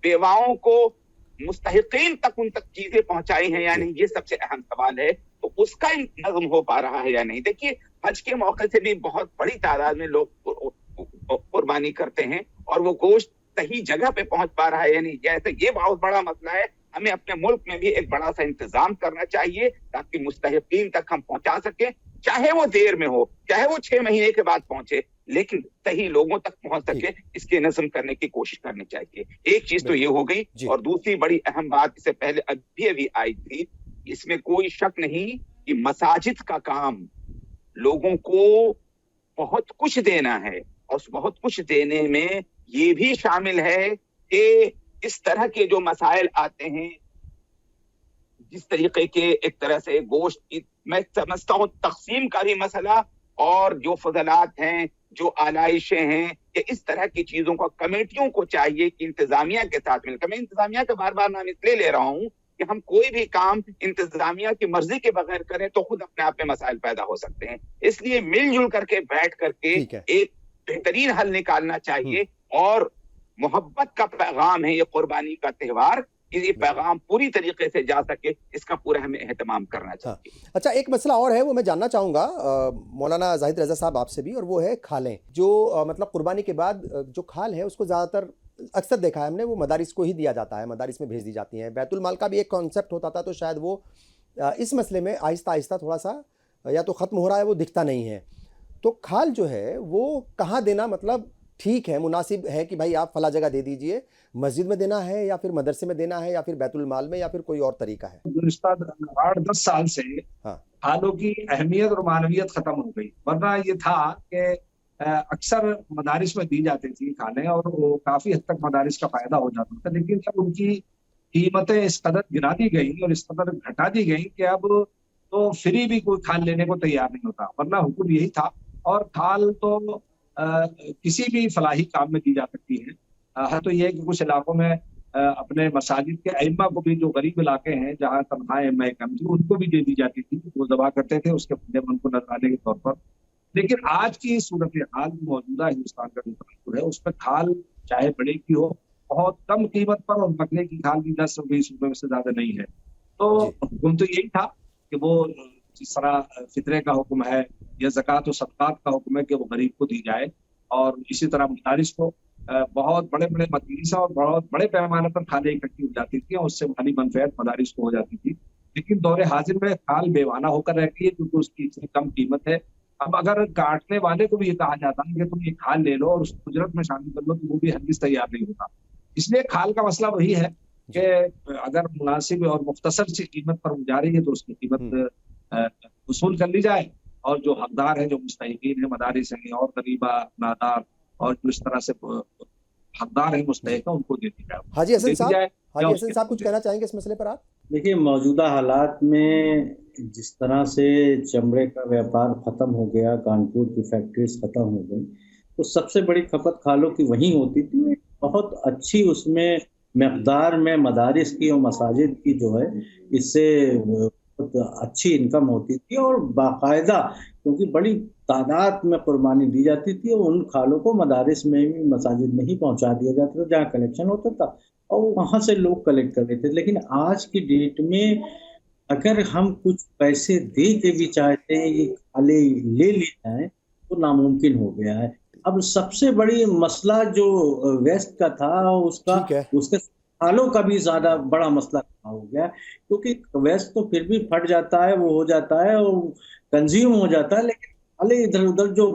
बेवाओं को, मुस्तहिकीन तक उन तक चीजें पहुंचाई हैं या नहीं, ये सबसे अहम सवाल है। तो उसका नज़्म हो पा रहा है या नहीं। देखिए, हज के मौके से भी बहुत बड़ी तादाद में लोग कुर्बानी करते हैं और वो गोश्त सही जगह पे पहुंच पा रहा है या नहीं, जैसे ये बहुत बड़ा मसला है। हमें अपने मुल्क में भी एक बड़ा सा इंतजाम करना चाहिए ताकि मुस्तहिकीन तक हम पहुंचा सकें, चाहे वो देर में हो, चाहे वो 6 महीने के बाद पहुंचे, लेकिन सही लोगों तक पहुंच सके, इसके नज़म करने की कोशिश करनी चाहिए। एक चीज तो ये हो गई, और दूसरी बड़ी अहम बात इससे पहले अभी आई थी, इसमें कोई शक नहीं कि मसाजिद का काम लोगों को बहुत कुछ देना है, और उस बहुत कुछ देने में ये भी शामिल है कि इस तरह के जो मसाइल आते हैं, जिस तरीके के एक तरह से गोश्त की, मैं समझता हूँ तकसीम का भी मसला, और जो फजलात हैं, जो आलाइशें हैं, कि इस तरह की चीजों को कमेटियों को चाहिए कि इंतजामिया के साथ मिलकर, मैं इंतजामिया का बार बार नाम इसलिए ले रहा हूँ कि हम कोई भी काम इंतजामिया की मर्जी के बगैर करें तो खुद अपने आप में मसाइल पैदा हो सकते हैं। इसलिए मिलजुल करके बैठ करके एक बेहतरीन हल निकालना चाहिए, और मोहब्बत का पैगाम है ये कुर्बानी का त्यौहार, कि ये पैगाम पूरी तरीके से जा सके, इसका पूरा हमें एहतमाम करना चाहिए। अच्छा, एक मसला और है, वो मैं जानना चाहूँगा मौलाना जाहिद रज़ा साहब आपसे भी, और वो है खालें। जो मतलब कुर्बानी के बाद जो खाल है उसको ज़्यादातर अक्सर देखा है हमने, वो मदारिस को ही दिया जाता है, मदारिस में भेज दी जाती हैं। बैतुल माल का भी एक कॉन्सेप्ट होता था, तो शायद वो इस मसले में आहिस्ता आहिस्ता थोड़ा सा या तो ख़त्म हो रहा है, वो दिखता नहीं है। तो खाल जो है वो कहाँ देना मतलब ठीक है, मुनासिब है कि भाई आप फला जगह दे दीजिए, मस्जिद में देना है या फिर मदरसे में देना है या फिर बैतुल माल में, या फिर कोई और तरीका है? गुज़िश्ता 8-10 साल से खालों की अहमियत और मानवियत खत्म हो गई। वरना ये था कि अक्सर मदारिस में दी जाती थी खाने, और वो काफी हद तक मदारिस का फायदा हो जाता था, लेकिन जब उनकी कीमतें इस कदर गिरा दी गई और इस कदर घटा दी गई कि अब तो फ्री भी कोई खाल लेने को तैयार नहीं होता। वरना हुक्म यही था, और खाल तो किसी भी फलाही काम में दी जा सकती है। तो ये कि कुछ इलाकों में अपने मसाजिद के अइम्मा को भी, जो गरीब इलाके हैं जहाँ तनख्वाहें कम थी, उनको भी दे दी जाती थी, वो दबा करते थे उसके बदले में उनको नजराने के तौर पर। लेकिन आज की सूरत हाल मौजूदा हिंदुस्तान का जो है, उसमें खाल चाहे बड़े की हो, बहुत कम कीमत पर, और बकरे की खाल भी 10-20 रुपए से ज्यादा नहीं है। तो हुक्म तो यही था कि वो जिस तरह फितरे का हुक्म है या ज़कात और सदक़ात का हुक्म है कि वो गरीब को दी जाए, और इसी तरह मदारिस को बहुत बड़े बड़े मदरसा और बहुत बड़े पैमाने पर खाले इकट्ठी हो जाती थी, और उससे माली मनफ़अत मदारिस को हो जाती थी। लेकिन दौरे हाजिर में खाल बेवाना होकर रहती है क्योंकि उसकी इतनी कम कीमत है। अब अगर काटने वाले को भी ये कहा जाता है कि तुम ये खाल ले लो और उसको उजरत में शामिल कर लो, तो वो भी हरगिज तैयार नहीं होता। इसलिए खाल का मसला वही है कि अगर मुनासिब और मुख्तसर सी कीमत पर जा रही है तो उसकी कीमत वसूल कर ली जाए, और जो हकदार है, जो मुस्तहिकीन है, मदारिस हैं और गरीबा नादार और जो इस तरह से हकदार है मुस्तहिक, उनको दे दी जाए। हाजी हसन साहब कुछ कहना चाहेंगे इस मसले पर आप? देखिए, मौजूदा हालात में जिस तरह से चमड़े का व्यापार खत्म हो गया, कानपुर की फैक्ट्रीज खत्म हो गई, तो सबसे बड़ी खपत खालों की वहीं होती थी। बहुत अच्छी उसमें मकदार में मदारिस की और मसाजिद की जो है इससे बहुत अच्छी इनकम होती थी, और बाकायदा क्योंकि बड़ी तादाद में कुर्बानी दी जाती थी और उन खालों को मदारिस में भी मसाजिद में ही पहुंचा दिया जाता था जहाँ कलेक्शन होता था, और वहाँ से लोग कलेक्ट कर लेते थे। लेकिन आज की डेट में अगर हम कुछ पैसे दे के भी चाहते हैं ये खाले ले लेते हैं तो नामुमकिन हो गया है। अब सबसे बड़ी मसला जो वेस्ट का था उसके खालों का भी ज्यादा बड़ा मसला हो गया, क्योंकि वेस्ट तो फिर भी फट जाता है, वो हो जाता है और कंज्यूम हो जाता है, लेकिन खाले इधर उधर जो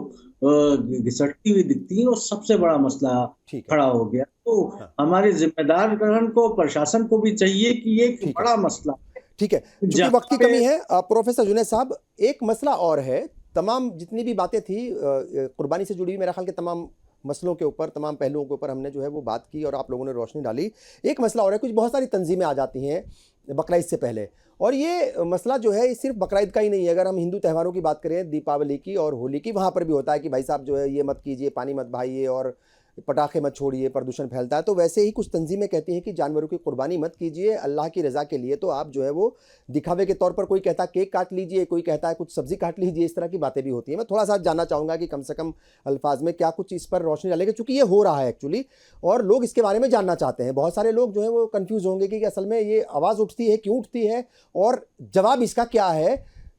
घिसटती हुई दिखती है वो सबसे बड़ा मसला खड़ा हो गया। तो हमारे जिम्मेदार को, प्रशासन को भी चाहिए कि ये एक बड़ा मसला। ठीक है, चूंकि वक्त की कमी है, प्रोफेसर जुनैद साहब, एक मसला और है। तमाम जितनी भी बातें थी कुर्बानी से जुड़ी हुई, मेरा ख्याल के तमाम मसलों के ऊपर, तमाम पहलुओं के ऊपर हमने जो है वो बात की और आप लोगों ने रोशनी डाली। एक मसला और है, कुछ बहुत सारी तंजीमें आ जाती हैं बकरीद से पहले, और ये मसला जो है सिर्फ बकरीद का ही नहीं है। अगर हम हिंदू त्योहारों की बात करें, दीपावली की और होली की, वहाँ पर भी होता है कि भाई साहब जो है ये मत कीजिए, पानी मत बहाइए और पटाखे मत छोड़िए, प्रदूषण फैलता है। तो वैसे ही कुछ तंजीमें कहती हैं कि जानवरों की कुर्बानी मत कीजिए अल्लाह की रज़ा के लिए, तो आप जो है वो दिखावे के तौर पर, कोई कहता है केक काट लीजिए, कोई कहता है कुछ सब्जी काट लीजिए, इस तरह की बातें भी होती हैं। मैं थोड़ा सा जानना चाहूँगा कि कम से कम अल्फाज में क्या कुछ इस पर रोशनी डालेगा, चूँकि ये हो रहा है एक्चुअली और लोग इसके बारे में जानना चाहते हैं। बहुत सारे लोग जो है वो कन्फ्यूज़ होंगे कि असल में ये आवाज़ उठती है, क्यों उठती है, और जवाब इसका क्या है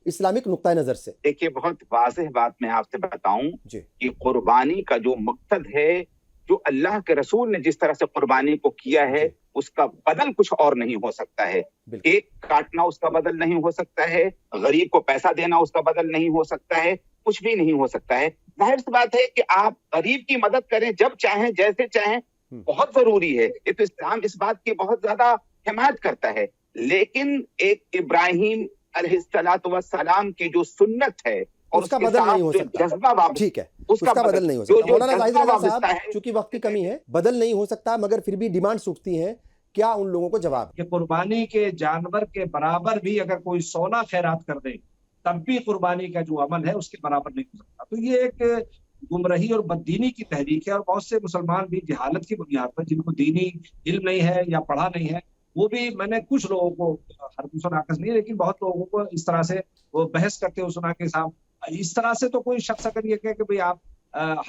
इस्लामिक नुक्ता नज़र से। देखिए, बहुत वाज़ेह बात मैं आपसे बताऊं कि कुर्बानी का जो मकसद है, जो अल्लाह के रसूल ने जिस तरह से कुर्बानी को किया है, उसका बदल कुछ और नहीं हो सकता है। केक काटना उसका बदल नहीं हो सकता है, गरीब को पैसा देना उसका बदल नहीं हो सकता है, कुछ भी नहीं हो सकता है। जाहिर सी बात है कि आप गरीब की मदद करें जब चाहें, जैसे चाहें, बहुत जरूरी है। ये तो इस्लाम इस बात की बहुत ज्यादा हिमायत करता है। लेकिन एक इब्राहिम अलैहिस्सलातु वस्सलाम की जो सुन्नत है और उसका बदल नहीं हो सकता, जज्बा, ठीक है, उसका बदल नहीं हो सकता। मौलाना जाहिद रज़ा साहब, चूंकि वक्त की कमी है, बदल नहीं हो सकता, मगर फिर भी डिमांड्स उठती हैं, क्या उन लोगों को जवाब? कि कुर्बानी के जानवर के बराबर भी अगर कोई सोना खैरात कर दे, तब भी कुर्बानी का जो अमल है उसके बराबर नहीं हो सकता। तो ये एक गुमराही और बददीनी की तहरीक है, और बहुत से मुसलमान भी जहालत की बुनियाद पर, जिनको दीनी इल्म नहीं है या पढ़ा नहीं है, वो भी, मैंने कुछ लोगों को, हर दूसरा नाकस नहीं, लेकिन बहुत लोगों को इस तरह से वो बहस करते हुए सुना के साहब, इस तरह से तो कोई शख्स अगर ये कहे कि भाई आप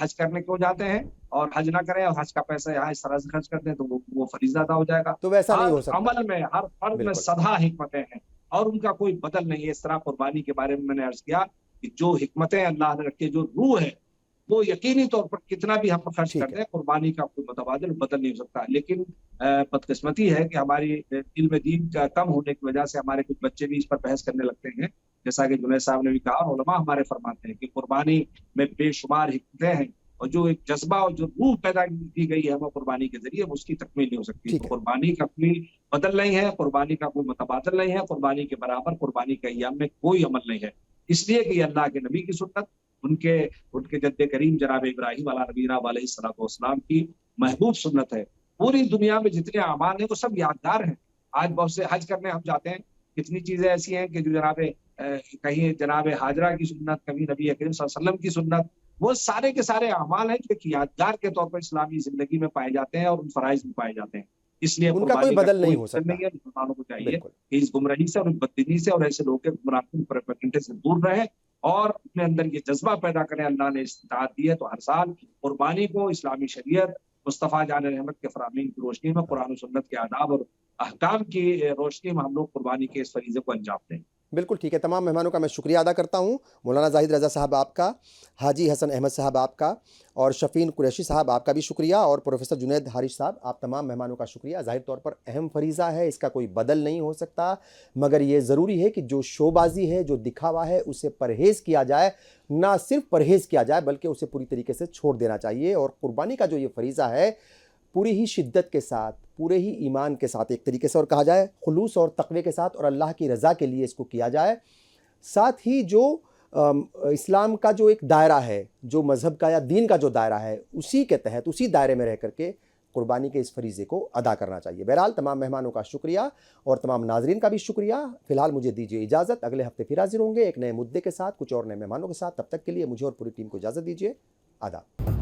हज करने क्यों जाते हैं और हज ना करें और हज का पैसा यहाँ इस तरह से खर्च कर दें, तो वो फरीज़ा अदा हो जाएगा। तो वैसा नहीं हो सकता। अमल में, हर फर्द में सदा हिकमतें हैं और उनका कोई बदल नहीं है। इस तरह कुर्बानी के बारे में मैंने अर्ज किया कि जो हिकमतें अल्लाह ने रखी, जो रूह है, वो यकीनी तौर पर कितना भी हम खर्च कर दें, कुर्बानी का कोई मुतबादिल बदल नहीं हो सकता। लेकिन बदकिस्मती है कि हमारी इल्म दीन का कम होने की वजह से हमारे कुछ बच्चे भी इस पर बहस करने लगते हैं, जैसा कि जुनैद साहब ने भी कहा, और उलमा हमारे फरमाते हैं कि कुर्बानी में बेशुमार हिकमतें हैं, और जो एक जज्बा और जो रूह पैदा की गई है वो कुर्बानी के जरिए, उसकी तकमील नहीं हो सकती। तो कुर्बानी का कोई बदल नहीं है, कुर्बानी का कोई मुतबादिल नहीं है, कुर्बानी के बराबर कुर्बानी के अय्याम में कोई अमल नहीं है, इसलिए कि अल्लाह के नबी की सुन्नत, उनके जद्दे करीम जनाब इब्राहिम अलैहिस्सलाम की महबूब सुन्नत है। पूरी दुनिया में जितने अमाल हैं वो सब यादगार हैं। आज बहुत से हज करने हम जाते हैं, कितनी चीजें ऐसी हैं कि जो कहीं जनाब हाजरा की सुन्नत, कभी नबी करीम सल्लल्लाहु अलैहि वसल्लम की सुन्नत, वो सारे के सारे अमाल हैं जो यादगार के तौर पर इस्लामी जिंदगी में पाए जाते हैं और उन फराइज में पाए जाते हैं। इसलिए उनका कोई बदल नहीं हो सकता। मुसलमानों को चाहिए कि इस गुमराही से और बददीनी से और ऐसे लोगों के गुमराह से दूर रहे और अपने अंदर ये जज्बा पैदा करें। अल्लाह ने इस्तिताअत दी है, तो हर साल कुर्बानी को इस्लामी शरीयत, मुस्तफ़ा जान रहमत के फरामीन की रोशनी में, कुरान और सुन्नत के आदाब और अहकाम की रोशनी में हम लोग कुर्बानी के इस फरीज़े को अंजाम दें। बिल्कुल ठीक है। तमाम मेहमानों का मैं शुक्रिया अदा करता हूँ। मौलाना जाहिद रज़ा साहब आपका, हाजी हसन अहमद साहब आपका, और शफ़ीन कुरैशी साहब आपका भी शुक्रिया, और प्रोफेसर जुनैद हारिश साहब, आप तमाम मेहमानों का शुक्रिया। ज़ाहिर तौर पर अहम फ़रीज़ा है, इसका कोई बदल नहीं हो सकता, मगर ये ज़रूरी है कि जो शोबाजी है, जो दिखावा है, उससे परहेज़ किया जाए। ना सिर्फ परहेज़ किया जाए बल्कि उसे पूरी तरीके से छोड़ देना चाहिए। और कुर्बानी का जो ये फ़रीज़ा है, पूरी ही शिद्दत के साथ, पूरे ही ईमान के साथ, एक तरीके से और कहा जाए खुलूस और तक़वे के साथ और अल्लाह की रज़ा के लिए इसको किया जाए। साथ ही जो इस्लाम का जो एक दायरा है, जो मज़हब का या दीन का जो दायरा है, उसी के तहत, उसी दायरे में रह करके कुर्बानी के इस फ़रीज़े को अदा करना चाहिए। बहरहाल तमाम मेहमानों का शुक्रिया और तमाम नाज़रीन का भी शुक्रिया। फ़िलहाल मुझे दीजिए इजाज़त, अगले हफ़्ते फिर हाज़िर होंगे एक नए मुद्दे के साथ, कुछ और नए मेहमानों के साथ। तब तक के लिए मुझे और पूरी टीम को इजाज़त दीजिए। आदाब।